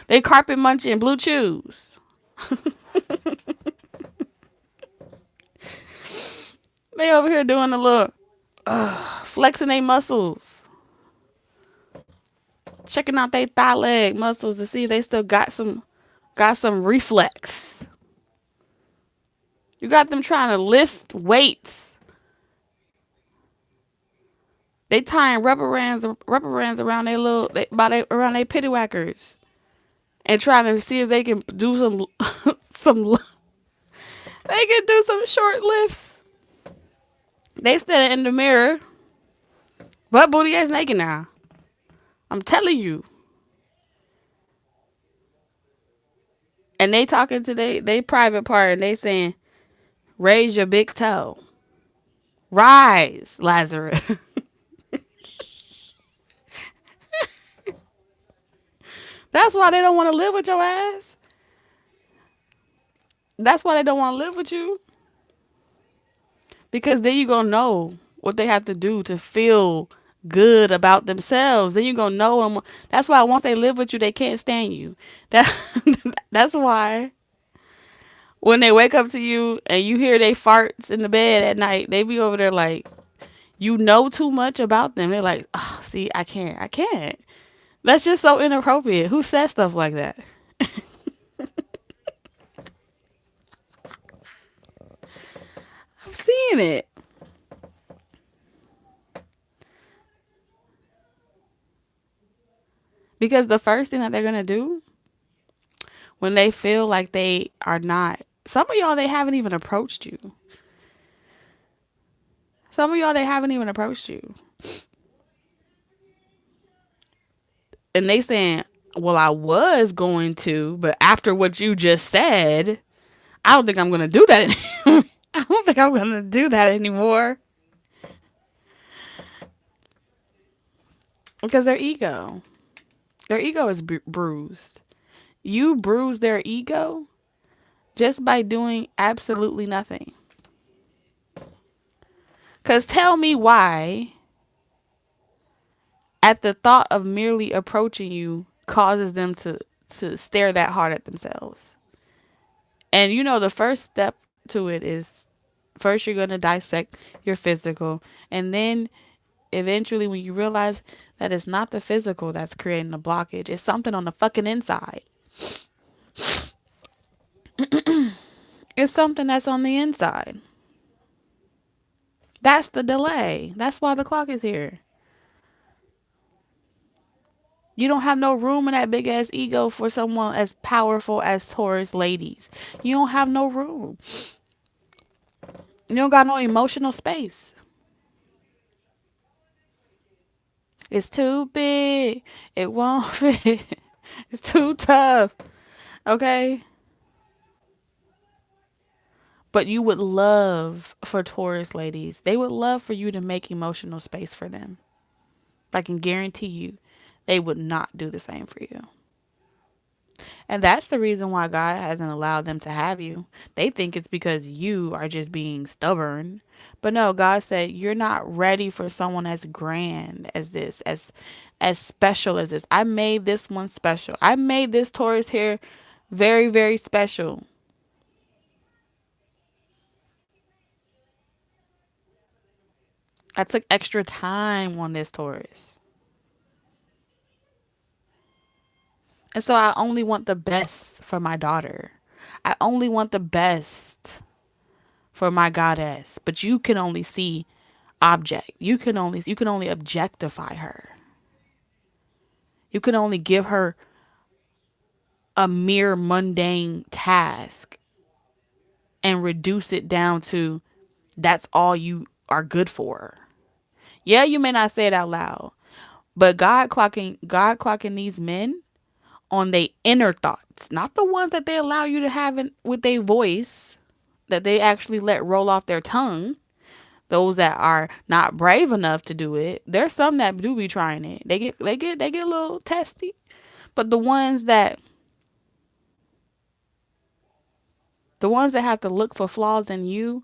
they carpet munching blue chews. They over here doing a little flexing their muscles. Checking out their thigh leg muscles to see if they still got some reflex. You got them trying to lift weights. They tying rubber bands around their around their pitty whackers, and trying to see if they can do they can do some short lifts. They standing in the mirror, butt booty ass naked now. I'm telling you. And they talking to they private part and they saying, raise your big toe. Rise, Lazarus. That's why they don't want to live with your ass. That's why they don't want to live with you. Because then you gonna know what they have to do to feel good about themselves. Then you're gonna know them. That's why once they live with you, they can't stand you. That that's why when they wake up to you and you hear they farts in the bed at night, they be over there like you know too much about them. They're like, oh, see, I can't. That's just so inappropriate. Who says stuff like that? I'm seeing it because the first thing that they're gonna do when they feel like they are not. Some of y'all they haven't even approached you. Some of y'all they haven't even approached you, and they saying, "Well, I was going to, but after what you just said, I don't think I'm gonna do that. I don't think I'm gonna do that anymore because their ego is bruised. You bruise their ego just by doing absolutely nothing. Cause tell me why, at the thought of merely approaching you, causes them to stare that hard at themselves. And you know the first step to it is first you're gonna dissect your physical, and then eventually when you realize that it's not the physical that's creating the blockage, it's something on the fucking inside. It's something that's on the inside. That's the delay. That's why the clock is here. You don't have no room in that big ass ego for someone as powerful as Taurus ladies. You don't have no room. You don't got no emotional space. It's too big. It won't fit. It's too tough. Okay? But you would love for Taurus ladies. They would love for you to make emotional space for them. I can guarantee you they would not do the same for you. And that's the reason why God hasn't allowed them to have you. They think it's because you are just being stubborn. But no, God said you're not ready for someone as grand as this, as special as this. I made this one special. I made this Taurus here very, very special. I took extra time on this Taurus. And so I only want the best for my daughter. I only want the best for my goddess. But you can only see object. You can only objectify her. You can only give her a mere mundane task and reduce it down to that's all you are good for. Yeah, you may not say it out loud, but God clocking these men on their inner thoughts, not the ones that they allow you to have with their voice that they actually let roll off their tongue. Those that are not brave enough to do it, there's some that do be trying it. They get a little testy. But the ones that have to look for flaws in you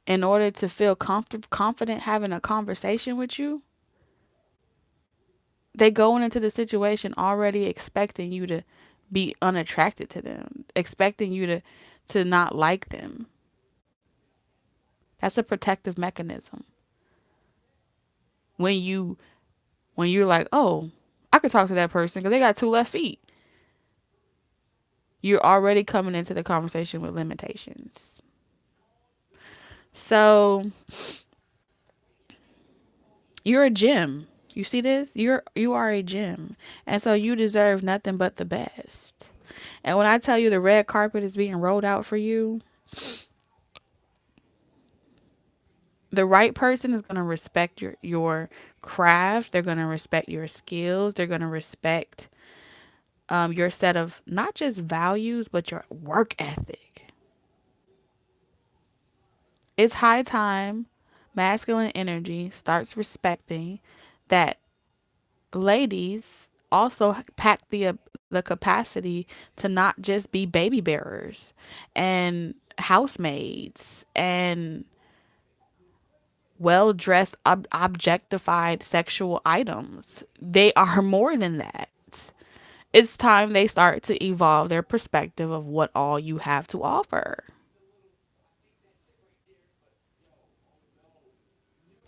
in order to feel confident having a conversation with you, they going into the situation already expecting you to be unattracted to them, expecting you to not like them. That's a protective mechanism. When you're like, "Oh, I could talk to that person because they got two left feet." You're already coming into the conversation with limitations. So, you're a gem. You see this? You are a gem. And so you deserve nothing but the best. And when I tell you the red carpet is being rolled out for you, the right person is going to respect your craft. They're going to respect your skills. They're going to respect your set of not just values, but your work ethic. It's high time masculine energy starts respecting that ladies also pack the capacity to not just be baby bearers and housemaids and well dressed, objectified sexual items. They are more than that. It's time they start to evolve their perspective of what all you have to offer.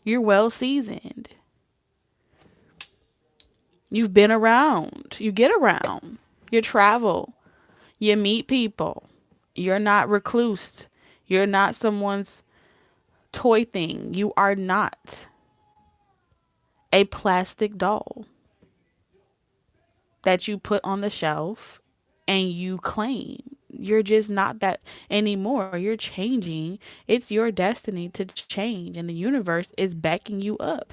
You're well seasoned. You've been around. You get around. You travel. You meet people. You're not recluse. You're not someone's toy thing. You are not a plastic doll that you put on the shelf and you claim. You're just not that anymore. You're changing. It's your destiny to change, and the universe is backing you up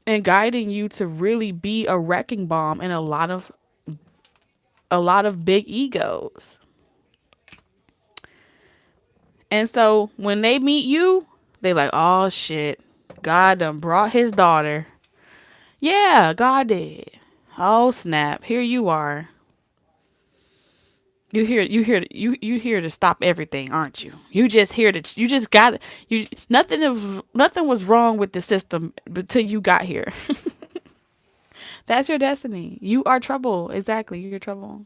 and guiding you to really be a wrecking bomb in a lot of big egos. And so when they meet you, they like, oh shit, God done brought his daughter. Yeah, God did. Oh snap, here you are. You here to stop everything, aren't you? You just here to you just got you nothing was wrong with the system until you got here. That's your destiny. You are trouble. Exactly, you're trouble.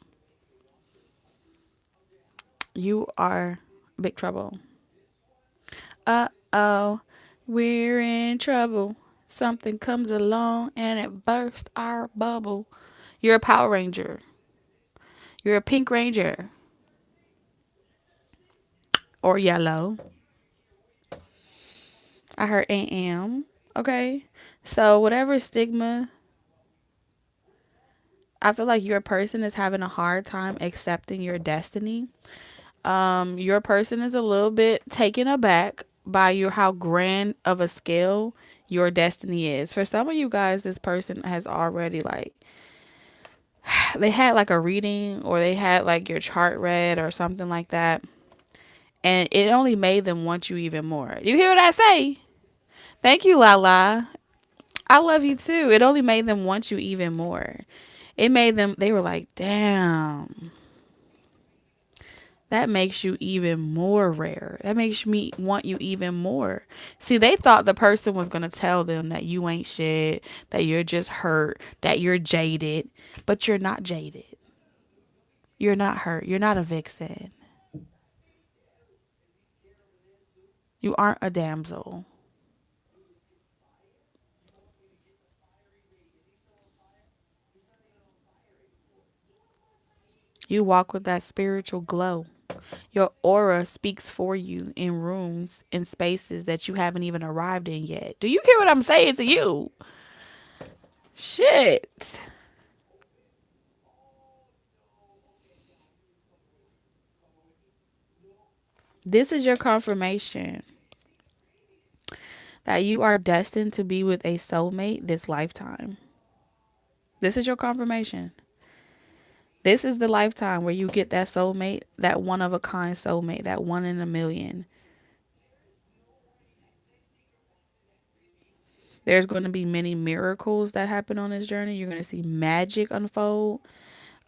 You are big trouble. Uh-oh, we're in trouble. Something comes along and it bursts our bubble. You're a Power Ranger. You're a Pink Ranger or yellow. I heard AM. Okay. So whatever stigma, I feel like your person is having a hard time accepting your destiny. Your person is a little bit taken aback by your how grand of a scale your destiny is. For some of you guys, this person has already like they had like a reading or they had like your chart read or something like that. And it only made them want you even more. You hear what I say? Thank you, Lala. I love you too. It only made them want you even more. It made them, they were like, damn, that makes you even more rare. That makes me want you even more. See, they thought the person was going to tell them that you ain't shit, that you're just hurt, that you're jaded, but you're not jaded. You're not hurt. You're not a vixen. You aren't a damsel. You walk with that spiritual glow. Your aura speaks for you in rooms, in spaces that you haven't even arrived in yet. Do you hear what I'm saying to you? Shit. This is your confirmation that you are destined to be with a soulmate this lifetime. This is your confirmation. This is the lifetime where you get that soulmate, that one of a kind soulmate, that one in a million. There's going to be many miracles that happen on this journey. You're going to see magic unfold.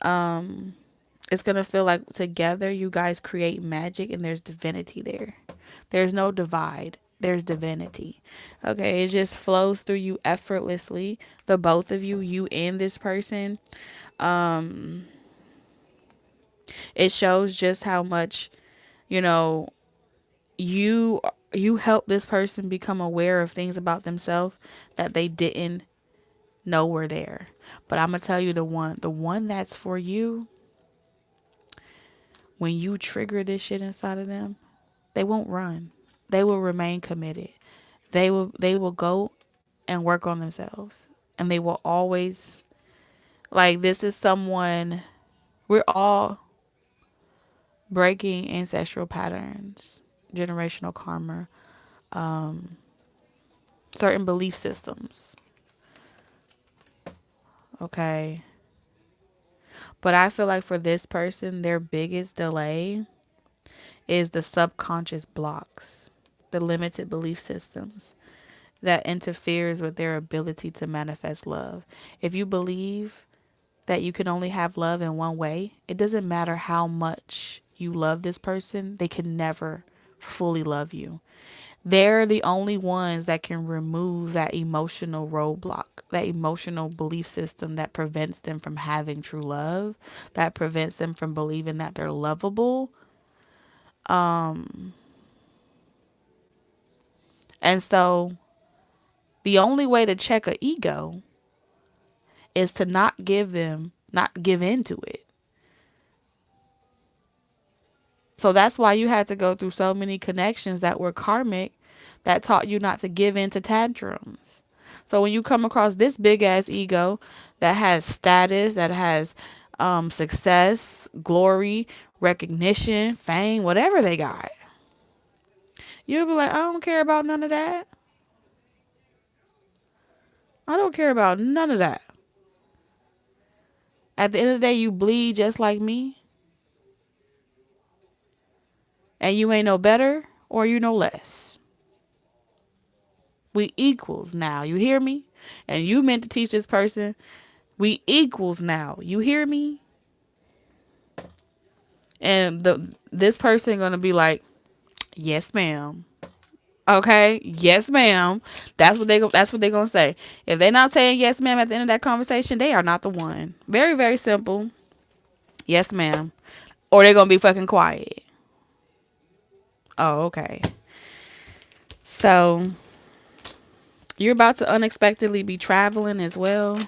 It's going to feel like together you guys create magic and there's divinity there. There's no divide. There's divinity. Okay, it just flows through you effortlessly. The both of you, you and this person. It shows just how much, you know, you you help this person become aware of things about themselves that they didn't know were there. But I'm gonna tell you the one that's for you, when you trigger this shit inside of them, they won't run. They will remain committed. They will go and work on themselves. And they will always, like, this is someone, we're all breaking ancestral patterns, generational karma, certain belief systems. Okay. But I feel like for this person, their biggest delay is the subconscious blocks, the limited belief systems that interferes with their ability to manifest love. If you believe that you can only have love in one way, it doesn't matter how much you love this person, they can never fully love you. They're the only ones that can remove that emotional roadblock, that emotional belief system that prevents them from having true love, that prevents them from believing that they're lovable. And so the only way to check an ego is to not give into it. So that's why you had to go through so many connections that were karmic that taught you not to give in to tantrums. So when you come across this big ass ego that has status, that has success, glory, recognition, fame, whatever they got, you'll be like, I don't care about none of that. I don't care about none of that. At the end of the day, you bleed just like me, and you ain't no better or you no less. We equals now. You hear me? And you meant to teach this person. We equals now. You hear me? And this person gonna be like, yes, ma'am. Okay, yes, ma'am. That's what they gonna say. If they're not saying yes, ma'am, at the end of that conversation, they are not the one. Very, very simple. Yes, ma'am. Or they're gonna be fucking quiet. Oh, okay. So you're about to unexpectedly be traveling as well.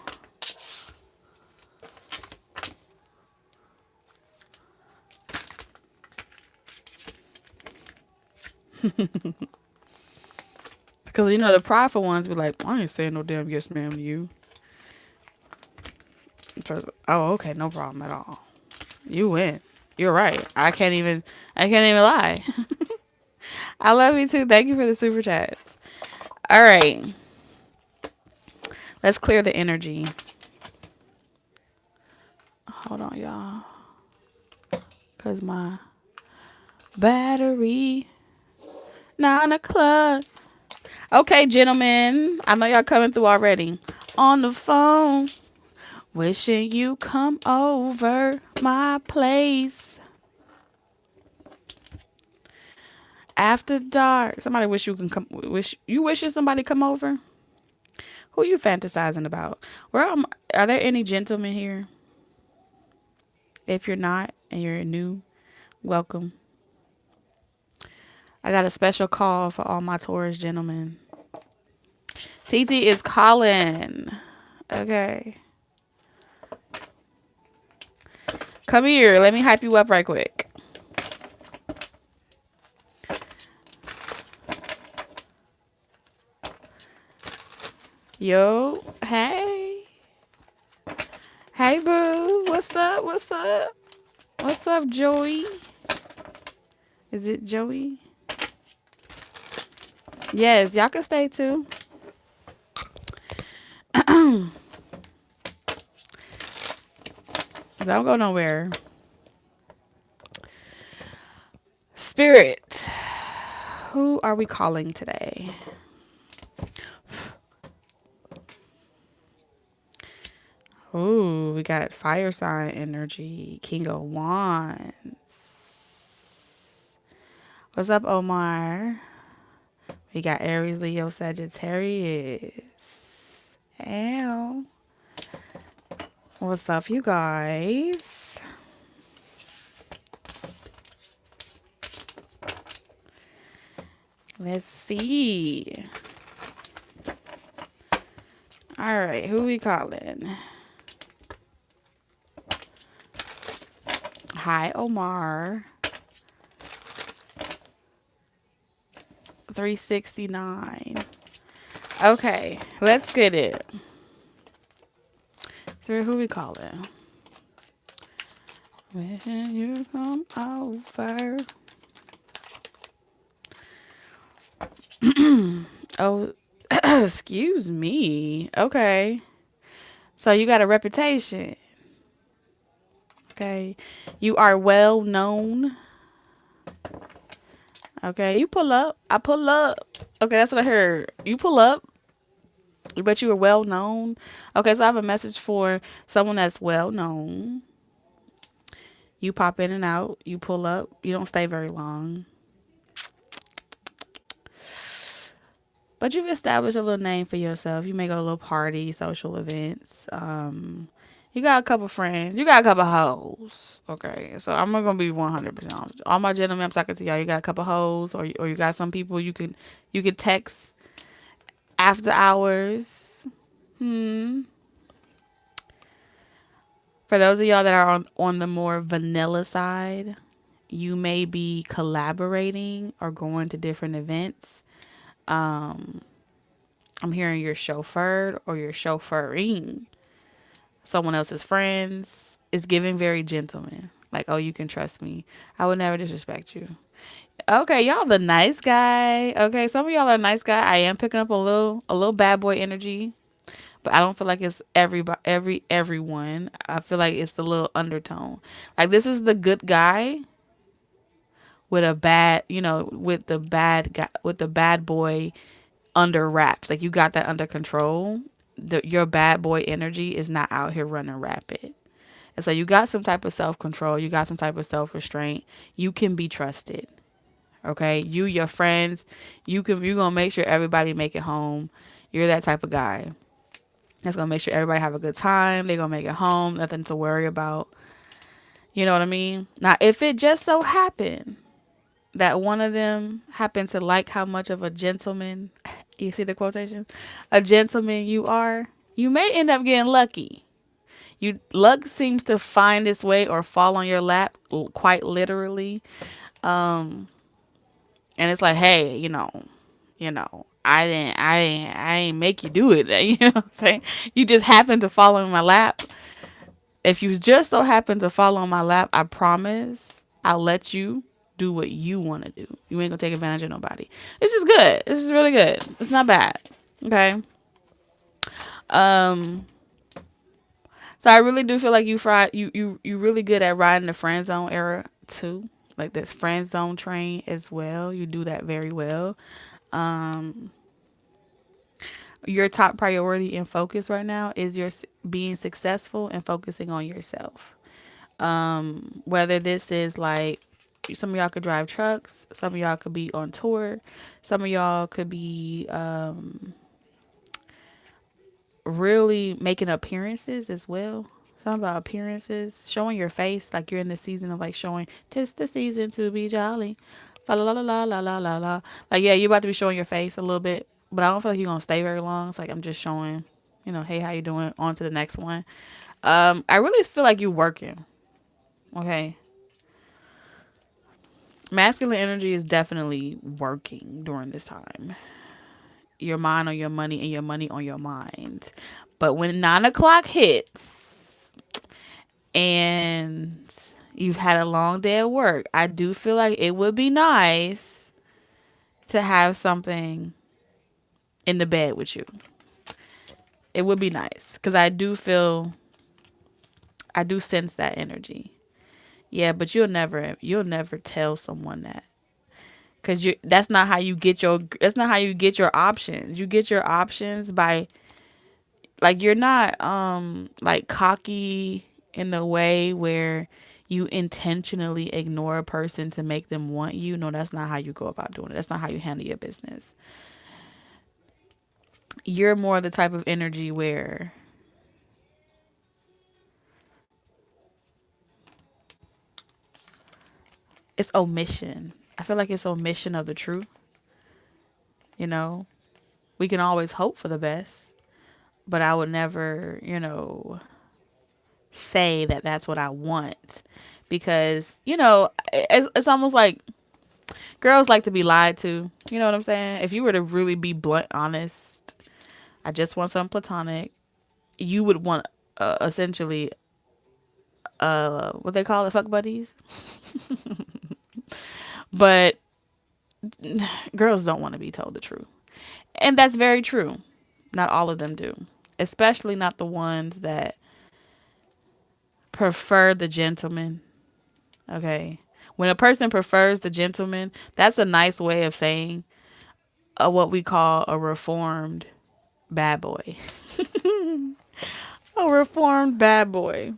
Because, you know, the prideful ones be like, I ain't saying no damn yes, ma'am, to you. Oh, okay, no problem at all. You win. You're right. I can't even lie. I love you too. Thank you for the super chats. All right. Let's clear the energy. Hold on, y'all. Because my battery, 9 o'clock. Okay, gentlemen. I know y'all coming through already. On the phone. Wishing you come over my place. After dark. Somebody wishing somebody come over? Who you fantasizing about? Are there any gentlemen here? If you're not and you're new, welcome. I got a special call for all my Taurus gentlemen. TT is calling. Okay. Come here. Let me hype you up right quick. Yo. Hey. Hey, boo. What's up? What's up? What's up, Joey? Is it Joey? Yes, y'all can stay too. Don't go nowhere. Spirit, who are we calling today? Ooh, we got fire sign energy. King of Wands. What's up, Omar? We got Aries, Leo, Sagittarius. Ow. What's up, you guys? Let's see. All right, who we calling? Hi, Omar. 369. Okay, let's get it. So who we calling? Wishing you come over. Oh, excuse me. Okay. So you got a reputation. Okay. You are well known. Okay. You pull up. I pull up. Okay, that's what I heard. You pull up. But you are well known. Okay, so I have a message for someone that's well known. You pop in and out. You pull up. You don't stay very long. But you've established a little name for yourself. You may go to little parties, social events. You got a couple friends. You got a couple hoes. Okay, so I'm not gonna be 100% honest with you. All my gentlemen, I'm talking to y'all. You got a couple hoes, or you got some people you can text after hours. Hmm. For those of y'all that are on the more vanilla side, you may be collaborating or going to different events. Um, I'm hearing you're chauffeured or you're chauffeuring someone else's friends. It's giving very gentleman. Like, oh, you can trust me. I would never disrespect you. Okay, y'all the nice guy. Okay, some of y'all are nice guy. I am picking up a little bad boy energy, but I don't feel like it's everyone. I feel like it's the little undertone. Like this is the good guy with a bad, with the bad guy, with the bad boy under wraps. Like you got that under control. Your bad boy energy is not out here running rapid. And so you got some type of self-control. You got some type of self-restraint. You can be trusted. Okay. Your friends, you're going to make sure everybody make it home. You're that type of guy that's going to make sure everybody have a good time. They're going to make it home. Nothing to worry about. You know what I mean? Now, if it just so happened that one of them happened to like how much of a gentleman, you see the quotation, a gentleman you are, you may end up getting lucky. Luck seems to find its way or fall on your lap quite literally. And it's like, hey, I ain't make you do it. You know what I'm saying? You just happen to fall on my lap. If you just so happen to fall on my lap, I promise I'll let you do what you want to do. You ain't gonna take advantage of nobody. This is good. This is really good. It's not bad. Okay. So I really do feel like you really good at riding the friend zone era too. Like this friend zone train as well. You do that very well. Your top priority and focus right now is your being successful and focusing on yourself. Whether this is like some of y'all could drive trucks, some of y'all could be on tour, some of y'all could be really making appearances as well. Something about appearances, showing your face, like you're in the season of like showing, 'tis the season to be jolly. La la la la la la la la. Like yeah, you're about to be showing your face a little bit, but I don't feel like you're gonna stay very long. It's like I'm just showing, hey, how you doing? On to the next one. I really feel like you're working. Okay. Masculine energy is definitely working during this time. Your mind on your money and your money on your mind. But when 9 o'clock hits and you've had a long day at work, I do feel like it would be nice to have something in the bed with you. It would be nice because I do sense that energy. Yeah, but you'll never tell someone that. Cause that's not how you get your options. You get your options by like you're not like cocky in the way where you intentionally ignore a person to make them want you. No, that's not how you go about doing it. That's not how you handle your business. You're more the type of energy where it's omission. I feel like it's omission of the truth. You know, we can always hope for the best, but I would never, say that that's what I want because, it's almost like girls like to be lied to. You know what I'm saying? If you were to really be blunt, honest, I just want something platonic. You would want essentially what they call it, fuck buddies. But girls don't want to be told the truth. And that's very true. Not all of them do. Especially not the ones that prefer the gentleman. Okay. When a person prefers the gentleman, that's a nice way of saying what we call a reformed bad boy. A reformed bad boy.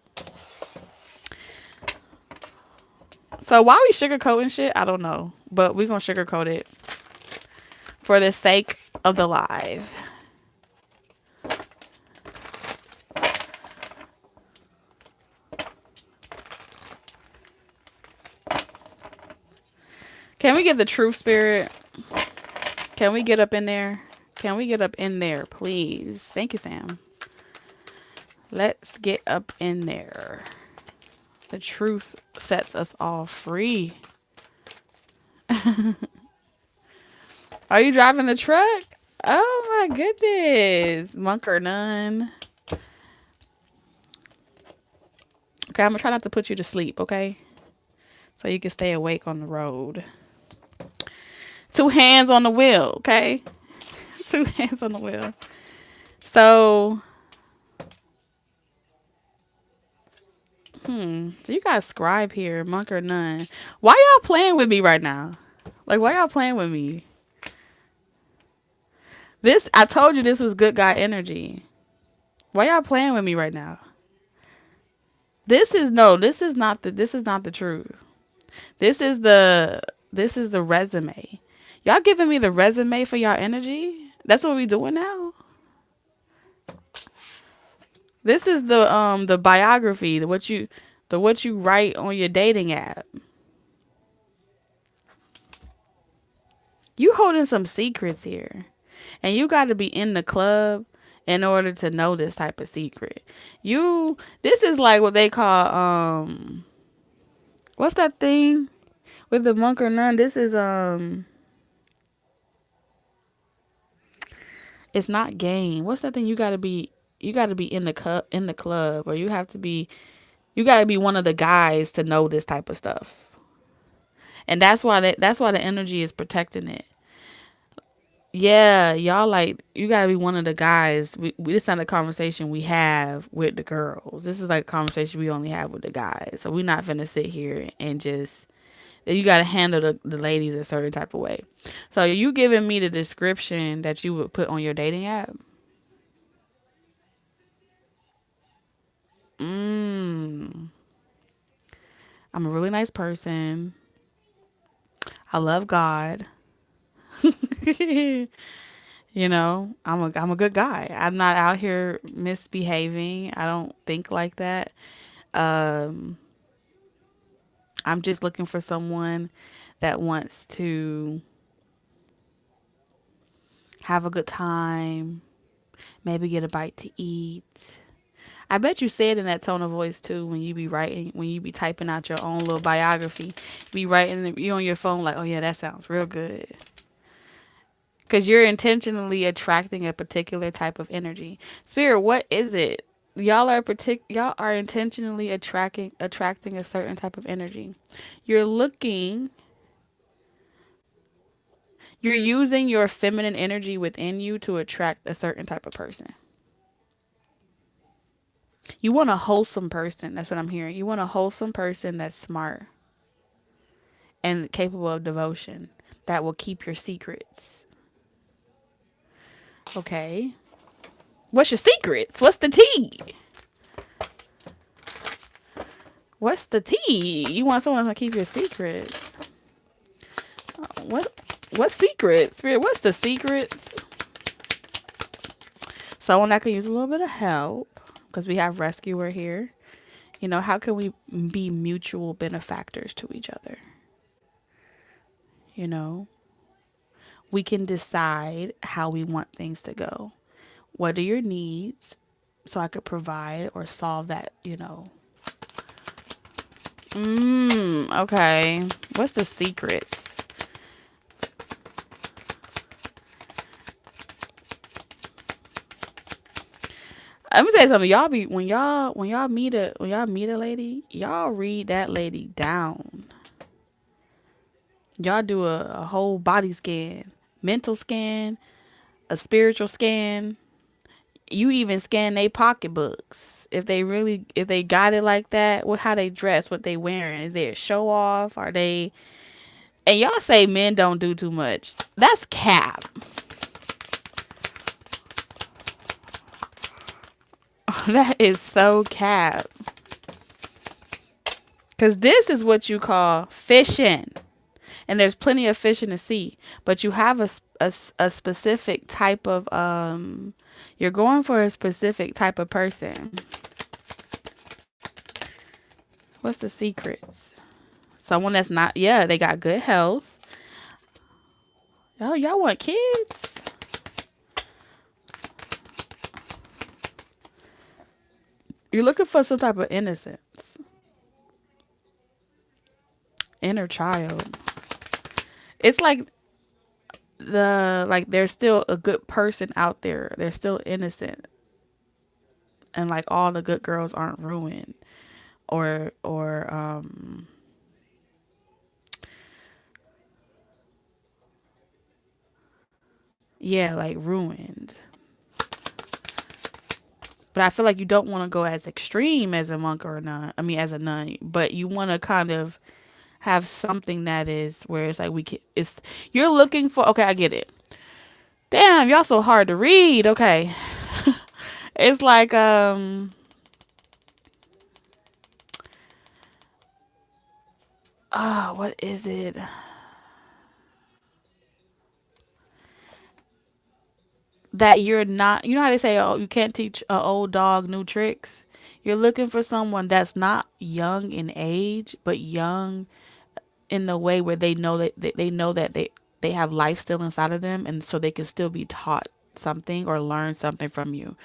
So why we sugarcoating shit, I don't know. But we're going to sugarcoat it for the sake of the live. Can we get the truth spirit? Can we get up in there? Can we get up in there, please? Thank you, Sam. Let's get up in there. The truth sets us all free. Are you driving the truck? Oh my goodness. Monk or none. Okay, I'm gonna try not to put you to sleep, okay? So you can stay awake on the road. 2 hands on the wheel, okay? 2 hands on the wheel. So so you got scribe here, monk or none. Why y'all playing with me right now? Like, why y'all playing with me? This, I told you this was good guy energy. Why y'all playing with me right now? This is not the truth. This is the resume. Y'all giving me the resume for y'all energy? That's what we doing now? This is the biography, the what you write on your dating app. You holding some secrets here. And you got to be in the club in order to know this type of secret. This is like what they call what's that thing with the monk or nun? This is it's not game. What's that thing you got to be in the club, or you got to be one of the guys to know this type of stuff. And that's why the energy is protecting it. Yeah, y'all, like, you gotta be one of the guys. This is not a conversation we have with the girls. This is like a conversation we only have with the guys. So we're not finna sit here and just, you gotta handle the ladies a certain type of way. So you giving me the description that you would put on your dating app? I'm a really nice person. I love God. You know, I'm a good guy. I'm not out here misbehaving. I don't think like that. Um, I'm just looking for someone that wants to have a good time, maybe get a bite to eat. I bet you say it in that tone of voice too when you be writing, when you be typing out your own little biography. Be writing, you on your phone like, oh yeah, that sounds real good. Because you're intentionally attracting a particular type of energy. Spirit, what is it? Y'all are intentionally attracting a certain type of energy. You're using your feminine energy within you to attract a certain type of person. You want a wholesome person. That's what I'm hearing. You want a wholesome person that's smart and capable of devotion, that will keep your secrets. Okay. What's your secrets? What's the tea? What's the tea? You want someone to keep your secrets. What secrets? Spirit, what's the secrets? Someone that could use a little bit of help, because we have rescuer here. You know, how can we be mutual benefactors to each other? You know, we can decide how we want things to go. What are your needs? So I could provide or solve that, you know. Okay. What's the secrets? Let me tell you something. Y'all be when y'all meet a lady, y'all read that lady down. Y'all do a whole body scan, mental scan, a spiritual scan. You even scan their pocketbooks. If they got it like that, how they dress, what they wearing. Is they a show off? Are they? And y'all say men don't do too much. That's cap. That is so cap. Because this is what you call fishing. And there's plenty of fish in the sea. But you have a specific type of you're going for a specific type of person. What's the secrets? Someone that's not, yeah, they got good health. Oh, y'all want kids? You're looking for some type of innocence, inner child. It's like there's still a good person out there. They're still innocent, and like all the good girls aren't ruined or yeah, like ruined. But I feel like you don't want to go as extreme as a monk or a nun. I mean, as a nun, but you want to kind of have something that is where it's like we can. It's you're looking for. Okay, I get it. Damn, y'all so hard to read. Okay, it's like what is it? That you're not. You know how they say, oh, you can't teach an old dog new tricks. You're looking for someone that's not young in age, but young in the way where they know that they know that they have life still inside of them, and so they can still be taught something or learn something from you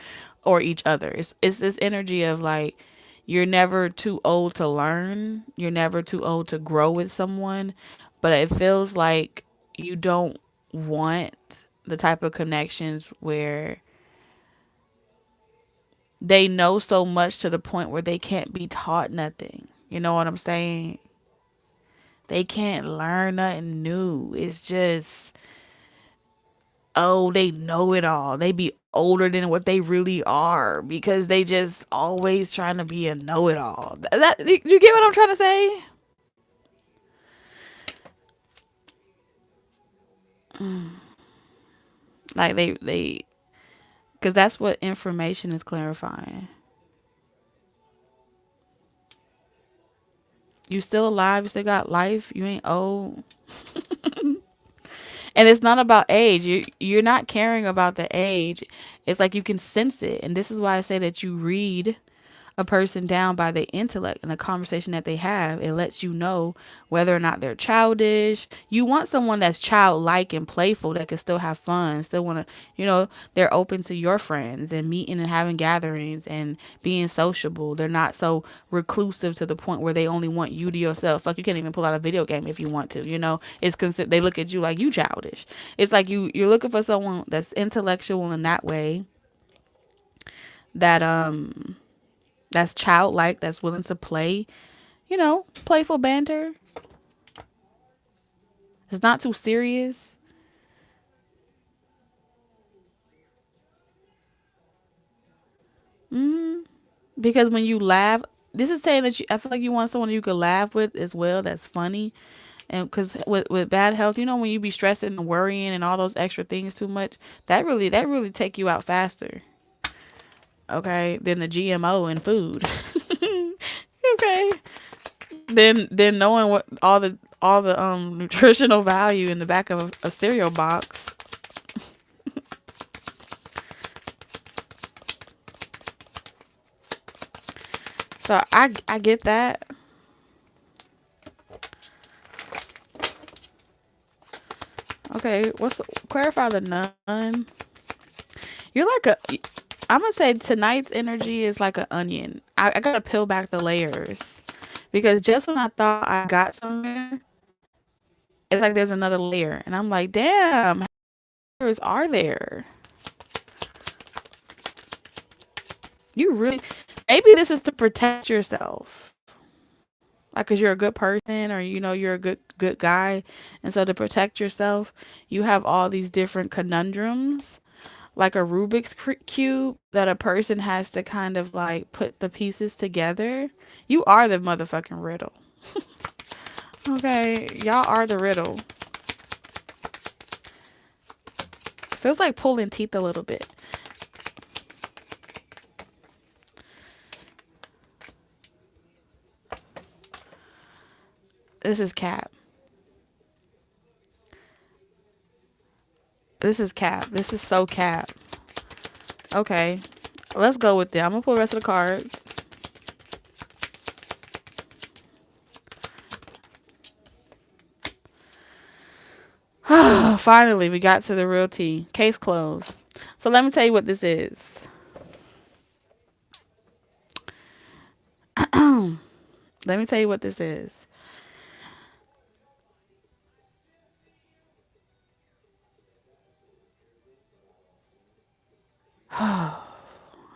or each other. It's this energy of like you're never too old to learn, you're never too old to grow with someone, but it feels like you don't want the type of connections where they know so much to the point where they can't be taught nothing. You know what I'm saying? They can't learn nothing new. It's just, oh, they know it all. They be older than what they really are because they just always trying to be a know it all. That you get what I'm trying to say? Like they because that's what information is clarifying. You still alive, you still got life, you ain't old. And it's not about age. You're not caring about the age. It's like you can sense it. And this is why I say that you read a person down by their intellect and the conversation that they have. It lets you know whether or not they're childish. You want someone that's childlike and playful that can still have fun, still want to, they're open to your friends and meeting and having gatherings and being sociable. They're not so reclusive to the point where they only want you to yourself. Like you can't even pull out a video game if you want to, It's they look at you like you childish. It's like you're looking for someone that's intellectual in that way, that that's childlike, that's willing to play, playful banter. It's not too serious. Because when you laugh, this is saying that I feel like you want someone you could laugh with as well, that's funny. And because with bad health, when you be stressing and worrying and all those extra things too much, that really take you out faster, okay, than the GMO in food. Okay. Then knowing what all the nutritional value in the back of a cereal box. So I get that. Okay, what's clarify the nun? You're like a. I'm gonna say tonight's energy is like an onion. I gotta peel back the layers because just when I thought I got somewhere, it's like there's another layer, and I'm like, damn, how many layers are there? You really maybe this is to protect yourself, like because you're a good person or you're a good guy, and so to protect yourself, you have all these different conundrums like a Rubik's cube that a person has to kind of like put the pieces together. You are the motherfucking riddle. Okay, y'all are the riddle. Feels like pulling teeth a little bit. This is Cap. This is cap. This is so cap. Okay. Let's go with it. I'm gonna pull the rest of the cards. Finally, we got to the real tea. Case closed. So let me tell you what this is. Let me tell you what this is.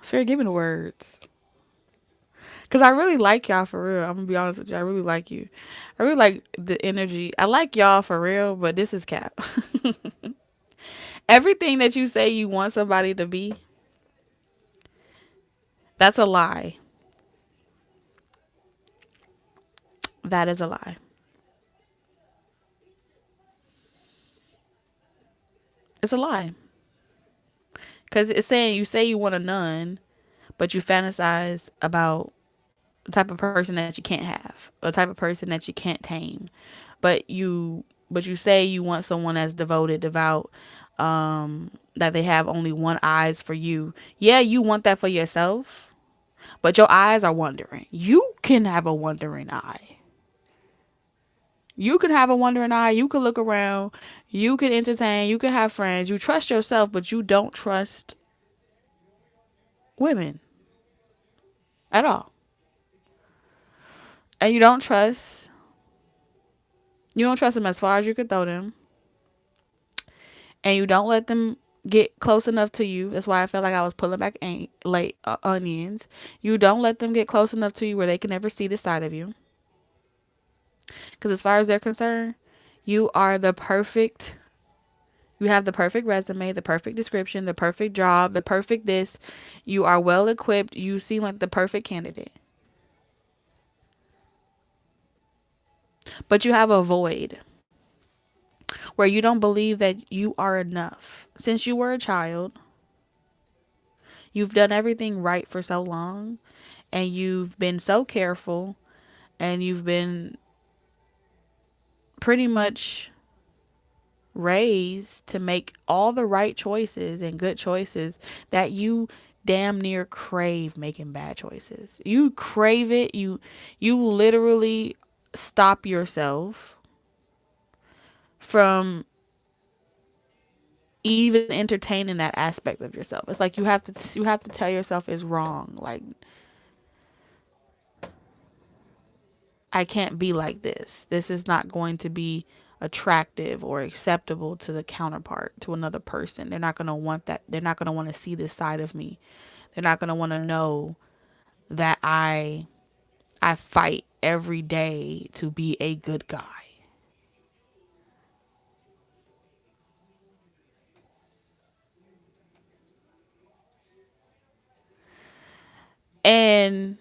Spirit, give me the words. Because I really like y'all for real. I'm going to be honest with you. I really like you. I really like the energy. I like y'all for real, but this is cap. Everything that you say you want somebody to be, that's a lie. That is a lie. It's a lie. Because it's saying you say you want a nun, but you fantasize about the type of person that you can't have, the type of person that you can't tame. But you say you want someone that's devoted, devout, that they have only one eyes for you. Yeah, you want that for yourself, but your eyes are wandering. You can have a wandering eye. You can have a wandering eye. You can look around. You can entertain. You can have friends. You trust yourself, but you don't trust women at all. And you don't trust them as far as you could throw them. And you don't let them get close enough to you. That's why I felt like I was pulling back late onions. You don't let them get close enough to you where they can never see this side of you. Because as far as they're concerned, you are the perfect. You have the perfect resume, the perfect description, the perfect job, the perfect this. You are well equipped. You seem like the perfect candidate. But you have a void where you don't believe that you are enough. Since you were a child, you've done everything right for so long, and you've been so careful, and you've been pretty much raised to make all the right choices and good choices that you damn near crave making bad choices. You crave it. You literally stop yourself from even entertaining that aspect of yourself. It's like you have to tell yourself it's wrong. Like, I can't be like this. This is not going to be attractive or acceptable to the counterpart, to another person. They're not going to want that. They're not going to want to see this side of me. They're not going to want to know that I fight every day to be a good guy. And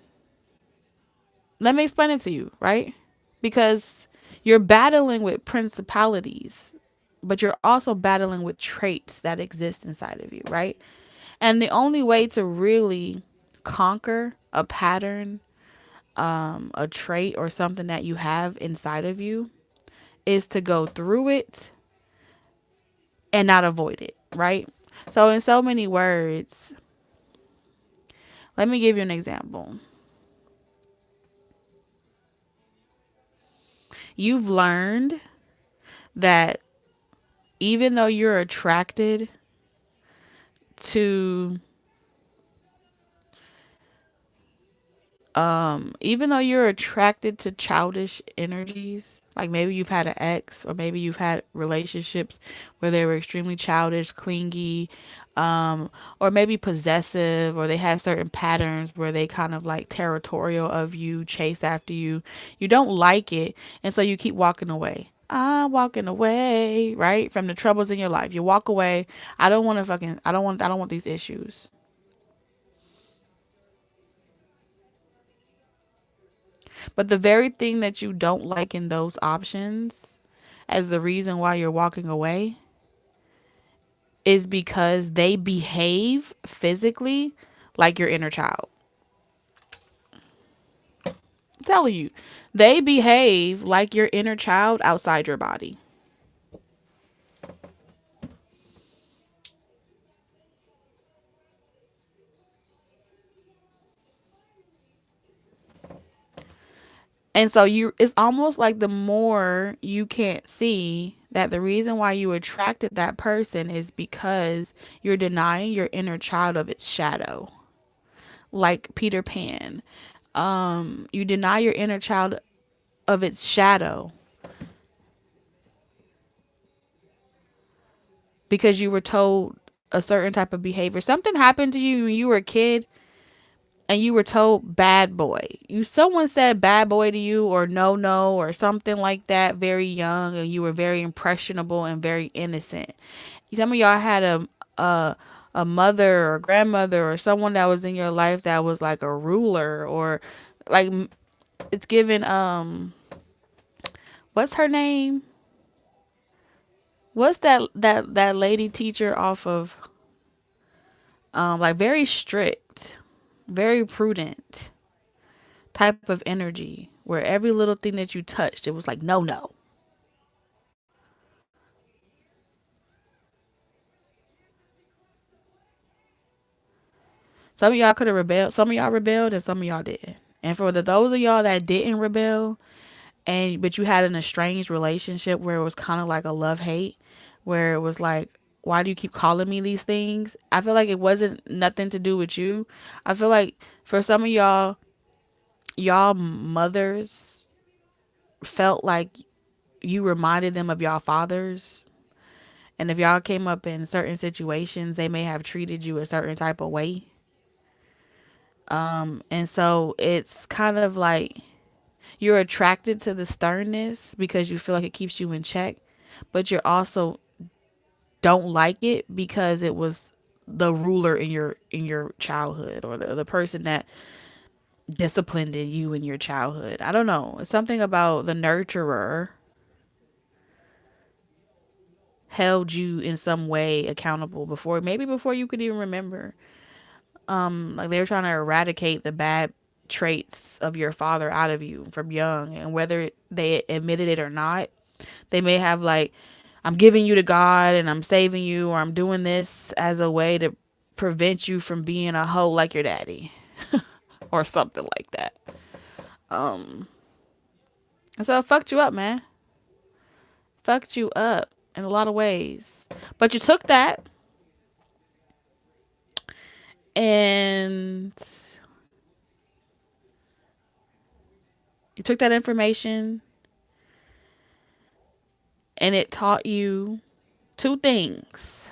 let me explain it to you, right? Because you're battling with principalities, but you're also battling with traits that exist inside of you, right? And the only way to really conquer a pattern, a trait, or something that you have inside of you is to go through it and not avoid it, right? So, in so many words, let me give you an example. You've learned that even though you're attracted to even though you're attracted to childish energies, like maybe you've had an ex, or maybe you've had relationships where they were extremely childish, clingy, or maybe possessive, or they had certain patterns where they kind of like territorial of you, chase after you. You don't like it, and so you keep walking away. I'm walking away, right? From the troubles in your life. You walk away. I don't want these issues. But the very thing that you don't like in those options as the reason why you're walking away is because they behave physically like your inner child. I'm telling you, they behave like your inner child outside your body. And so you it's almost like the more you can't see that the reason why you attracted that person is because you're denying your inner child of its shadow. Like Peter Pan. You deny your inner child of its shadow because you were told a certain type of behavior. Something happened to you when you were a kid and you were told bad boy. Someone said bad boy to you or no no or something like that very young, and you were very impressionable and very innocent. Some of y'all had a a mother or grandmother or someone that was in your life that was like a ruler, or like it's given what's her name? What's that lady teacher off of like very strict, very prudent type of energy where every little thing that you touched, it was like no no. Some of y'all could have rebelled. Some of y'all rebelled, and some of y'all didn't. And for those of y'all that didn't rebel, and but you had an estranged relationship where it was kind of like a love hate, where it was like, why do you keep calling me these things? I feel like it wasn't nothing to do with you. I feel like for some of y'all mothers felt like you reminded them of y'all fathers. And if y'all came up in certain situations, they may have treated you a certain type of way. And so it's kind of like you're attracted to the sternness because you feel like it keeps you in check, but you're also don't like it because it was the ruler in your childhood, or the person that disciplined in you in your childhood. I don't know. It's something about the nurturer held you in some way accountable before, maybe before you could even remember. Like they were trying to eradicate the bad traits of your father out of you from young, and whether they admitted it or not, they may have like, I'm giving you to God and I'm saving you, or I'm doing this as a way to prevent you from being a hoe like your daddy, or something like that. And so it fucked you up, man. Fucked you up in a lot of ways. But you took that and you took that information and it taught you two things.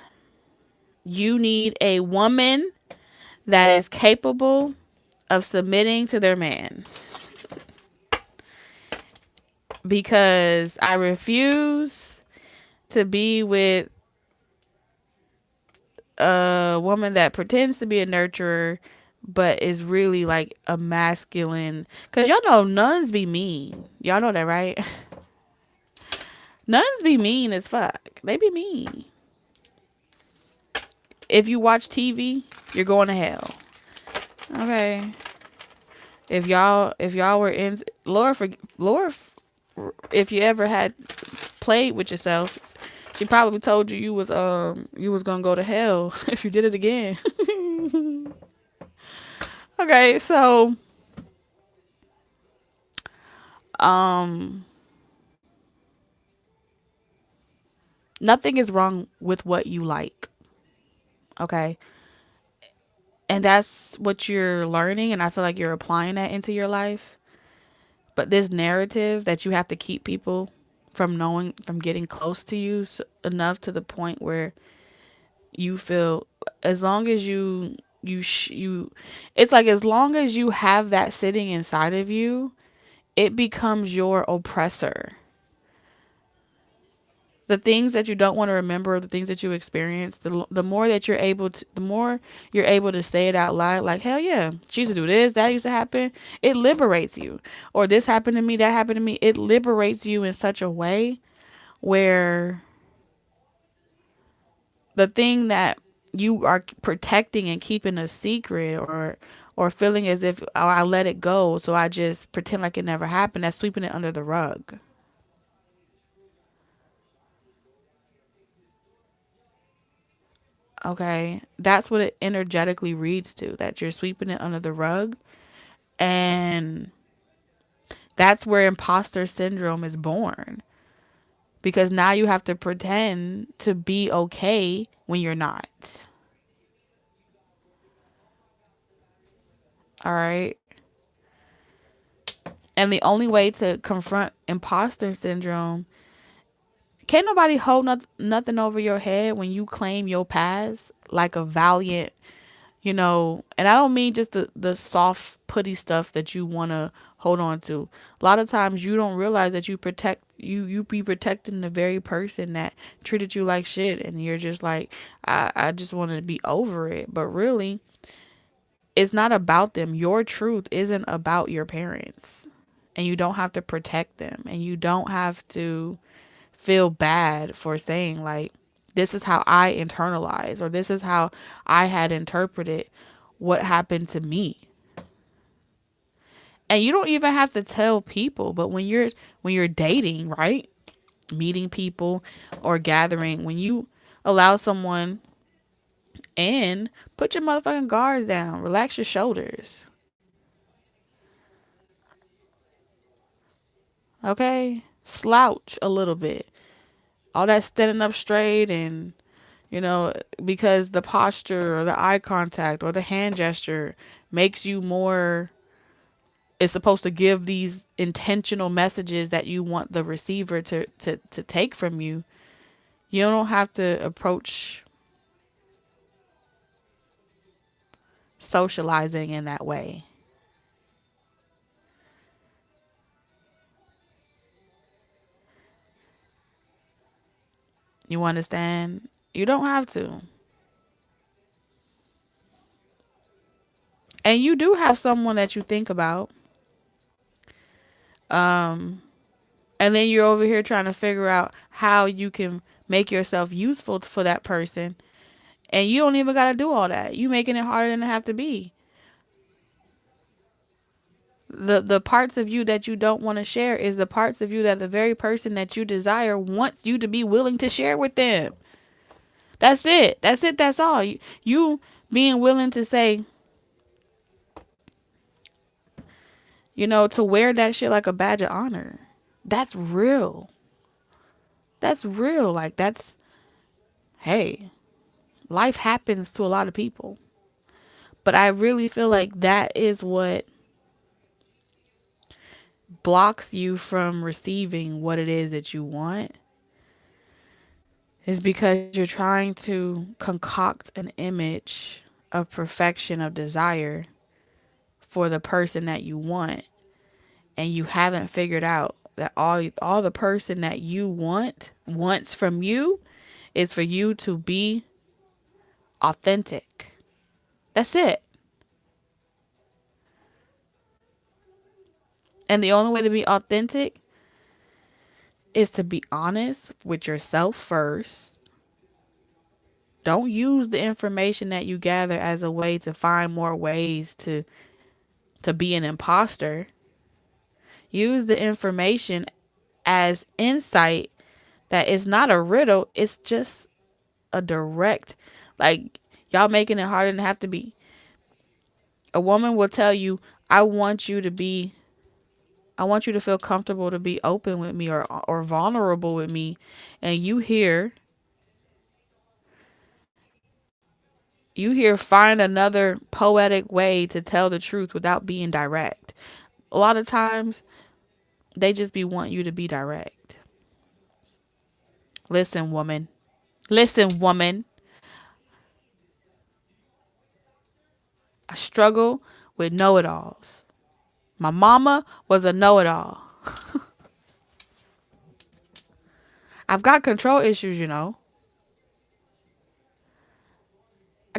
You need a woman that is capable of submitting to their man, because I refuse to be with a woman that pretends to be a nurturer but is really like a masculine. Because y'all know nuns be mean. Y'all know that, right? Nuns be mean as fuck. They be mean. If you watch TV, you're going to hell. Okay. If y'all were in Lord, if you ever had played with yourself, she probably told you you was gonna go to hell if you did it again. Okay, so um nothing is wrong with what you like. Okay. And that's what you're learning, and I feel like you're applying that into your life. But this narrative that you have to keep people from getting close to you enough to the point where you feel, as long as you it's like as long as you have that sitting inside of you, it becomes your oppressor. The things that you don't want to remember, the things that you experience, the more that you're able to, the more you're able to say it out loud, like, hell yeah, she used to do this, that used to happen. It liberates you. Or this happened to me, that happened to me. It liberates you in such a way where the thing that you are protecting and keeping a secret, or feeling as if, oh, I let it go, so I just pretend like it never happened, that's sweeping it under the rug. Okay, that's what it energetically reads to, that you're sweeping it under the rug. And That's where imposter syndrome is born, because now you have to pretend to be okay when you're not. All right. And the only way to confront imposter syndrome, can't nobody hold nothing over your head when you claim your past like a valiant, and I don't mean just the soft putty stuff that you want to hold on to. A lot of times you don't realize that you be protecting the very person that treated you like shit, and you're just like, I just want to be over it. But really, it's not about them. Your truth isn't about your parents, and you don't have to protect them, and you don't have to feel bad for saying like, this is how I internalize, or this is how I had interpreted what happened to me. And you don't even have to tell people, but when you're dating, right? Meeting people or gathering, when you allow someone in, put your motherfucking guards down, relax your shoulders. Okay? Slouch a little bit. All that standing up straight and because the posture or the eye contact or the hand gesture makes you more, it's supposed to give these intentional messages that you want the receiver to take from you. You don't have to approach socializing in that way. You understand? You don't have to. And you do have someone that you think about. And then you're over here trying to figure out how you can make yourself useful for that person. And you don't even got to do all that. You making it harder than it have to be. The parts of you that you don't want to share is the parts of you that the very person that you desire wants you to be willing to share with them. That's it. That's it. That's all. You being willing to say, to wear that shit like a badge of honor. That's real. That's real. Like, hey, life happens to a lot of people. But I really feel like that is what blocks you from receiving what it is that you want, is because you're trying to concoct an image of perfection, of desire for the person that you want, and you haven't figured out that all the person that you wants from you is for you to be authentic. That's it. And the only way to be authentic is to be honest with yourself first. Don't use the information that you gather as a way to find more ways to be an imposter. Use the information as insight that is not a riddle. It's just a direct, like, y'all making it harder than it have to be. A woman will tell you, I want you to feel comfortable to be open with me, or vulnerable with me. And you hear find another poetic way to tell the truth without being direct. A lot of times they just want you to be direct. Listen, woman. Listen, woman. I struggle with know-it-alls. My mama was a know-it-all. I've got control issues. I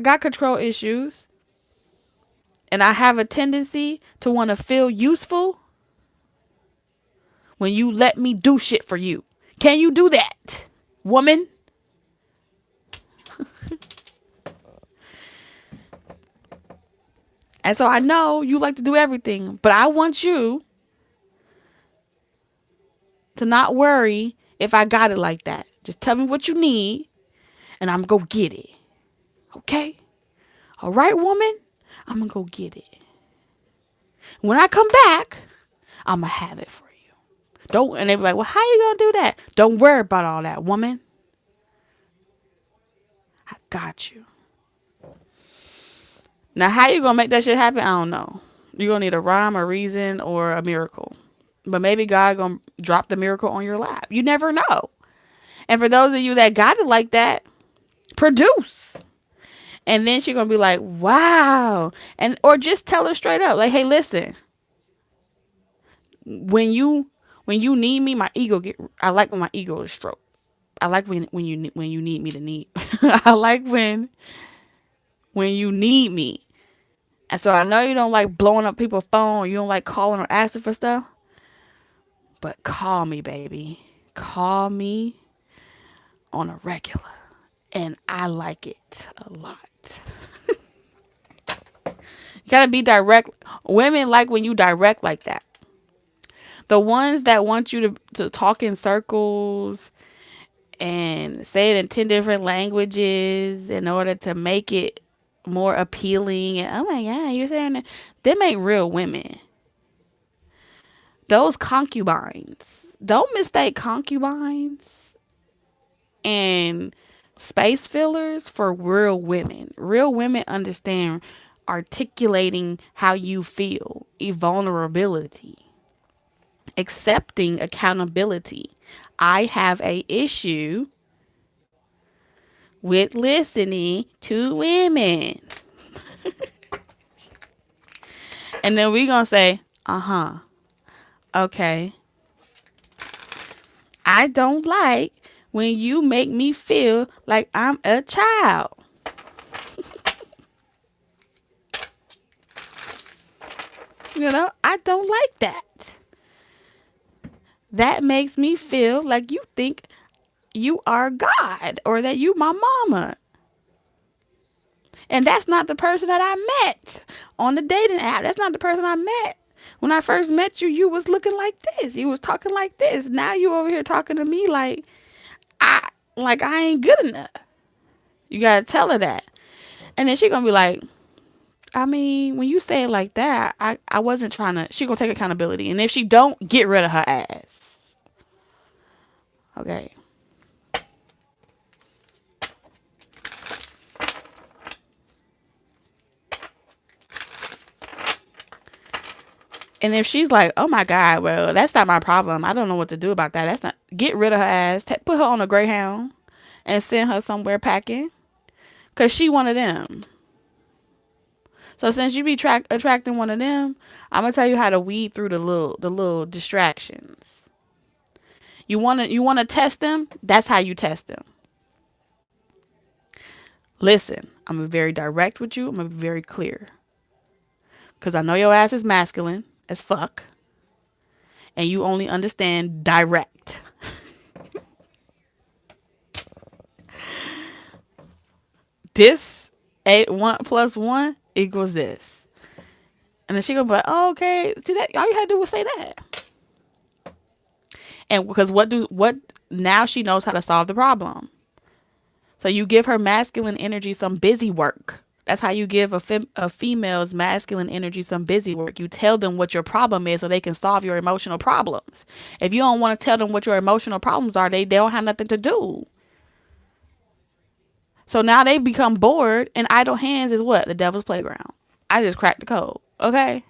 got control issues. And I have a tendency to want to feel useful when you let me do shit for you. Can you do that, woman? And so I know you like to do everything, but I want you to not worry if I got it like that. Just tell me what you need and I'm going to go get it. Okay? All right, woman? I'm going to go get it. When I come back, I'ma have it for you. Don't, and they be like, well, how you gonna do that? Don't worry about all that, woman. I got you. Now, how you gonna make that shit happen? I don't know. You gonna need a rhyme, a reason, or a miracle. But maybe God gonna drop the miracle on your lap. You never know. And for those of you that got it like that, produce. And then she gonna be like, wow. And or just tell her straight up, like, hey, listen, when you need me, my ego get, I like when my ego is stroked. I like when you need me to need. I like when you need me. And so I know you don't like blowing up people's phone, or you don't like calling or asking for stuff. But call me, baby. Call me on a regular. And I like it a lot. You gotta be direct. Women like when you direct like that. The ones that want you to talk in circles and say it in 10 different languages in order to make it more appealing. And oh my God, you're saying that. Them ain't real women. Those concubines. Don't mistake concubines and space fillers for real women. Real women understand articulating how you feel, vulnerability, accepting accountability. I have a issue with listening to women. And then we gonna say, okay, I don't like when you make me feel like I'm a child. You know, I don't like that. That makes me feel like you think you are God or that you my mama. And that's not the person that I met on the dating app. That's not the person I met. When I first met you, you was looking like this. You was talking like this. Now you over here talking to me like I ain't good enough. You gotta tell her that. And then she gonna be like, I mean, when you say it like that, I wasn't trying to. She gonna take accountability. And if she don't, get rid of her ass. Okay. And if she's like, oh my God, well, that's not my problem. I don't know what to do about that. That's not, get rid of her ass. Put her on a Greyhound and send her somewhere packing. Because she one of them. So since you be attracting one of them, I'm going to tell you how to weed through the little distractions. You want to test them? That's how you test them. Listen, I'm going to be very direct with you. I'm going to be very clear. Because I know your ass is masculine as fuck. And you only understand direct. This 1 + 1 equals this. And then she gonna be like, oh, okay. See that? All you had to do was say that. And because what now she knows how to solve the problem. So you give her masculine energy some busy work. That's how you give a female's masculine energy some busy work. You tell them what your problem is so they can solve your emotional problems. If you don't want to tell them what your emotional problems are, they don't have nothing to do. So now they become bored, and idle hands is what? The devil's playground. I just cracked the code. Okay?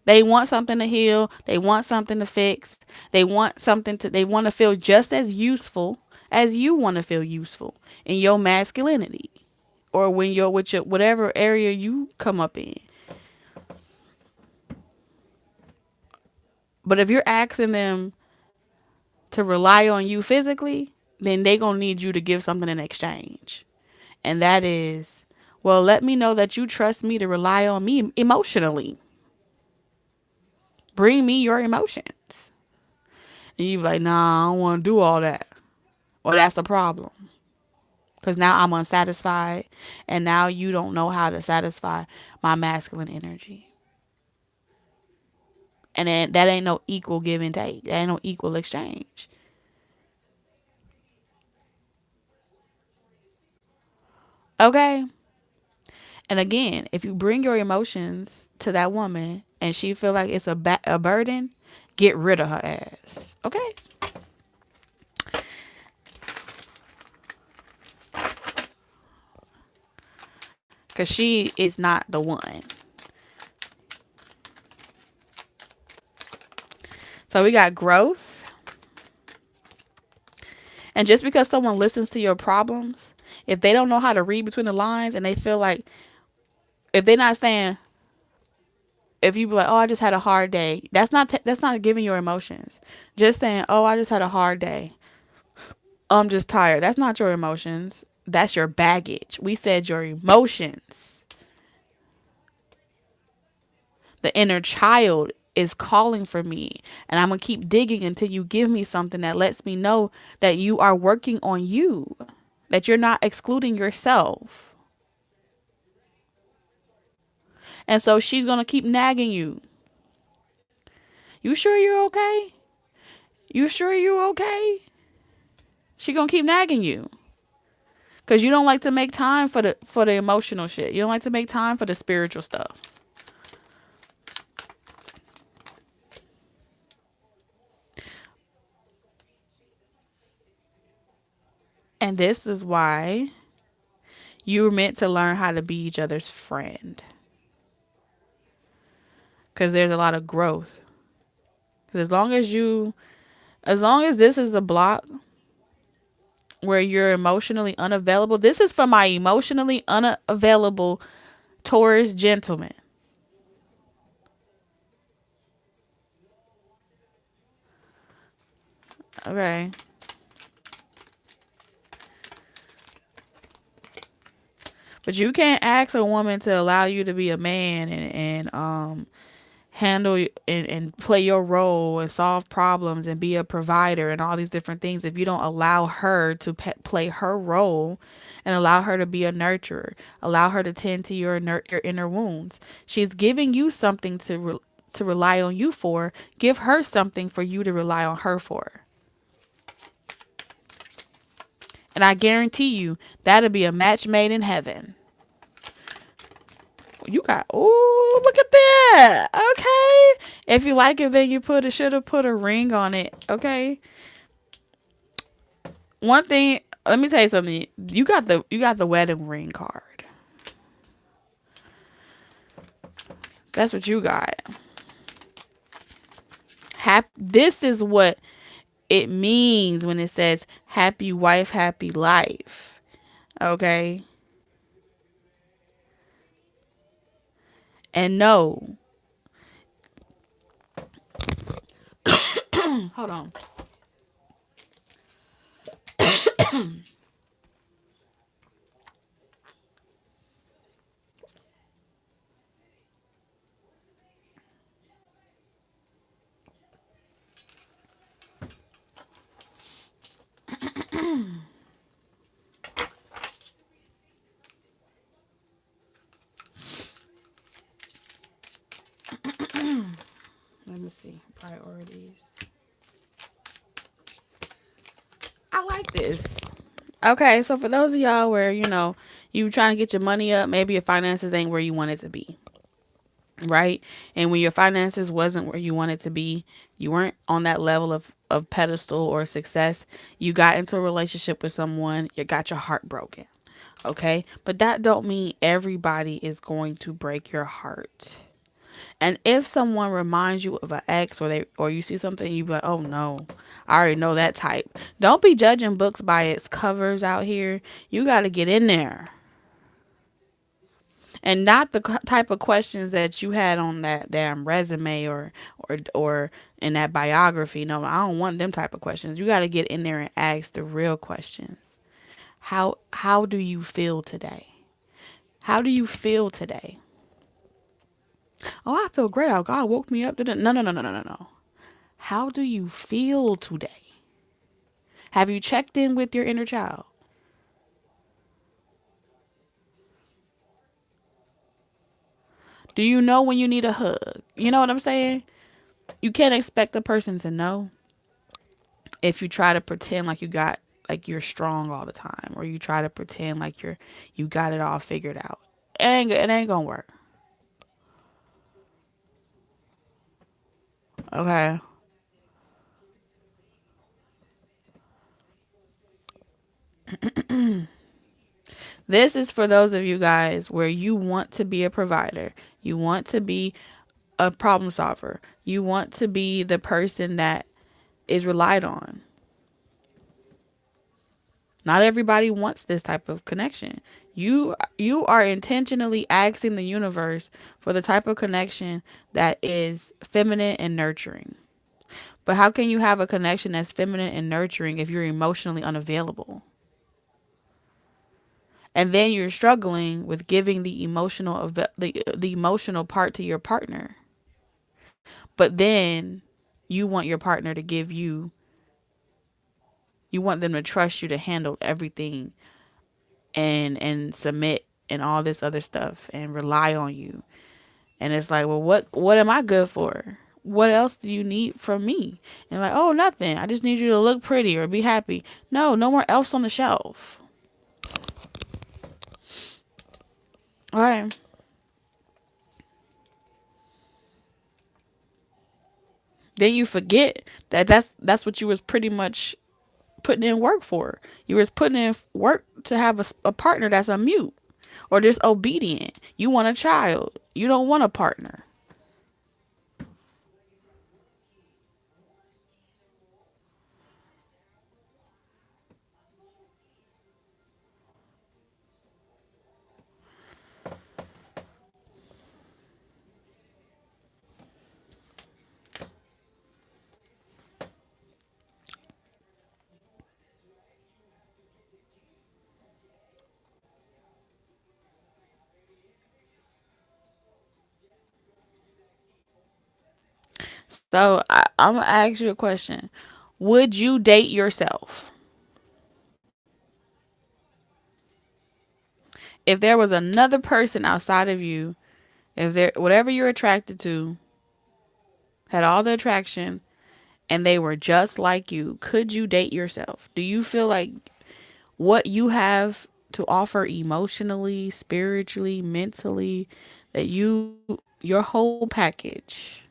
They want something to heal. They want something to fix. They want to feel just as useful as you want to feel useful in your masculinity. Or when you're with your whatever area you come up in. But if you're asking them to rely on you physically, then they gonna need you to give something in exchange. And that is, well, let me know that you trust me to rely on me emotionally. Bring me your emotions. And you be like, nah, I don't want to do all that. Well, that's the problem. Because now I'm unsatisfied. And now you don't know how to satisfy my masculine energy. And then that ain't no equal give and take. That ain't no equal exchange. Okay? And again, if you bring your emotions to that woman and she feel like it's a burden, get rid of her ass. Okay? Because she is not the one. So we got growth. And just because someone listens to your problems, if they don't know how to read between the lines and they feel like, if they're not saying, if you be like, oh, I just had a hard day, that's not giving your emotions. Just saying, oh, I just had a hard day, I'm just tired, that's not your emotions. That's your baggage. We said your emotions. The inner child is calling for me, and I'm gonna keep digging until you give me something that lets me know that you are working on you, that you're not excluding yourself. And so she's gonna keep nagging you. You sure you're okay? You sure you're okay? She gonna keep nagging you. Cause you don't like to make time for the emotional shit. You don't like to make time for the spiritual stuff. And this is why you were meant to learn how to be each other's friend. Cause there's a lot of growth. Cause as long as this is the block where you're emotionally unavailable, this is for my emotionally unavailable Taurus gentleman. Okay. But you can't ask a woman to allow you to be a man and handle and play your role and solve problems and be a provider and all these different things if you don't allow her to play her role and allow her to be a nurturer, allow her to tend to your inner wounds. She's giving you something to rely on you for. Give her something for you to rely on her for. And I guarantee you that'll be a match made in heaven. You got, oh, look at that. Okay. If you like it, then you should have put a ring on it. Okay. One thing, let me tell you something. You got the wedding ring card. That's what you got. This is what it means when it says happy wife, happy life. Okay. And no. Hold on. Let me see. Priorities. I like this. Okay, so for those of y'all where, you trying to get your money up, maybe your finances ain't where you want it to be. Right? And when your finances wasn't where you wanted to be, you weren't on that level of pedestal or success, you got into a relationship with someone, you got your heart broken. Okay? But that don't mean everybody is going to break your heart. And if someone reminds you of an ex or you see something, you be like, oh no, I already know that type. Don't be judging books by its covers out here. You got to get in there. And not the type of questions that you had on that damn resume or in that biography. No, I don't want them type of questions. You got to get in there and ask the real questions. How do you feel today? How do you feel today? Oh, I feel great. Oh, God woke me up. No, no, no, no, no, no, no. How do you feel today? Have you checked in with your inner child? Do you know when you need a hug? You know what I'm saying? You can't expect the person to know if you try to pretend like you're strong all the time, or you try to pretend like you got it all figured out. it ain't gonna work. Okay. This is for those of you guys where you want to be a provider. You want to be a problem solver. You want to be the person that is relied on. Not everybody wants this type of connection. You are intentionally asking the universe for the type of connection that is feminine and nurturing. But how can you have a connection that's feminine and nurturing if you're emotionally unavailable? And then you're struggling with giving the emotional part to your partner. But then you want your partner to give you, you want them to trust you to handle everything and submit and all this other stuff and rely on you. And it's like, well, what am I good for? What else do you need from me? And like, oh, nothing. I just need you to look pretty or be happy. No, no more else on the shelf. All right. Then you forget that that's what you was pretty much putting in work for. You was putting in work to have a partner that's a mute or just obedient. You want a child. You don't want a partner. So I'm gonna ask you a question. Would you date yourself if there was another person outside of you? If there whatever you're attracted to had all the attraction and they were just like you, could you date yourself? Do you feel like what you have to offer emotionally, spiritually, mentally, that your whole package,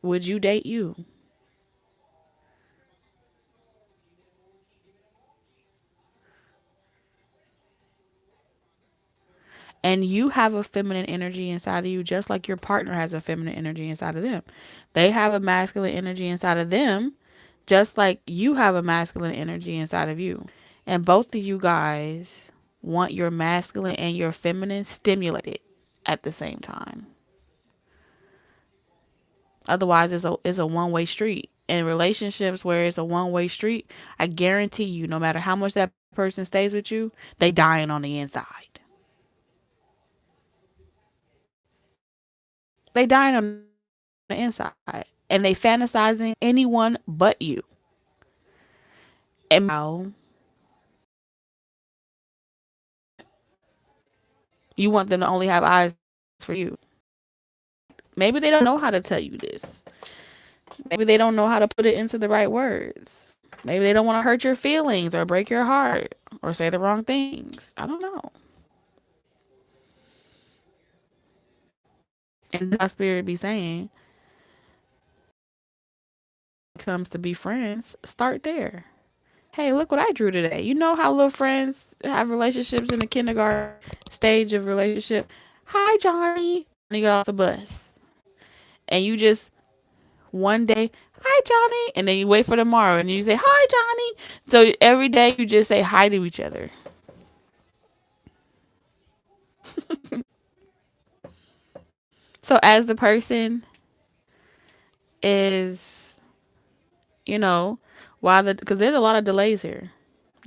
would you date you? And you have a feminine energy inside of you just like your partner has a feminine energy inside of them. They have a masculine energy inside of them just like you have a masculine energy inside of you. And both of you guys want your masculine and your feminine stimulated at the same time. Otherwise, it's a one-way street. In relationships where it's a one-way street, I guarantee you, no matter how much that person stays with you, they dying on the inside. They dying on the inside, and they fantasizing anyone but you. And now you want them to only have eyes for you. Maybe they don't know how to tell you this. Maybe they don't know how to put it into the right words. Maybe they don't want to hurt your feelings or break your heart or say the wrong things. I don't know. And my spirit be saying, comes to be friends, start there. Hey, look what I drew today. You know how little friends have relationships in the kindergarten stage of relationship. Hi, Johnny. And you get off the bus. And you just one day, hi, Johnny. And then you wait for tomorrow and you say, hi, Johnny. So every day you just say hi to each other. So as the person is, you know, because there's a lot of delays here.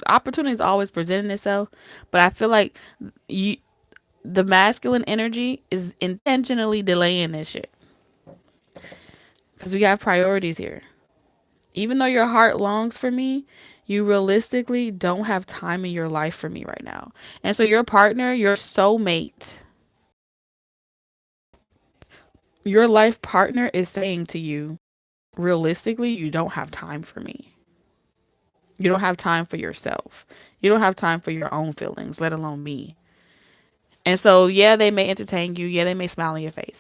The opportunity is always presenting itself, but I feel like you, the masculine energy is intentionally delaying this shit because we have priorities here. Even though your heart longs for me, you realistically don't have time in your life for me right now. And so your partner, your soulmate, your life partner is saying to you, realistically, you don't have time for me. You don't have time for yourself. You don't have time for your own feelings, let alone me. And so, yeah, they may entertain you. Yeah, they may smile in your face.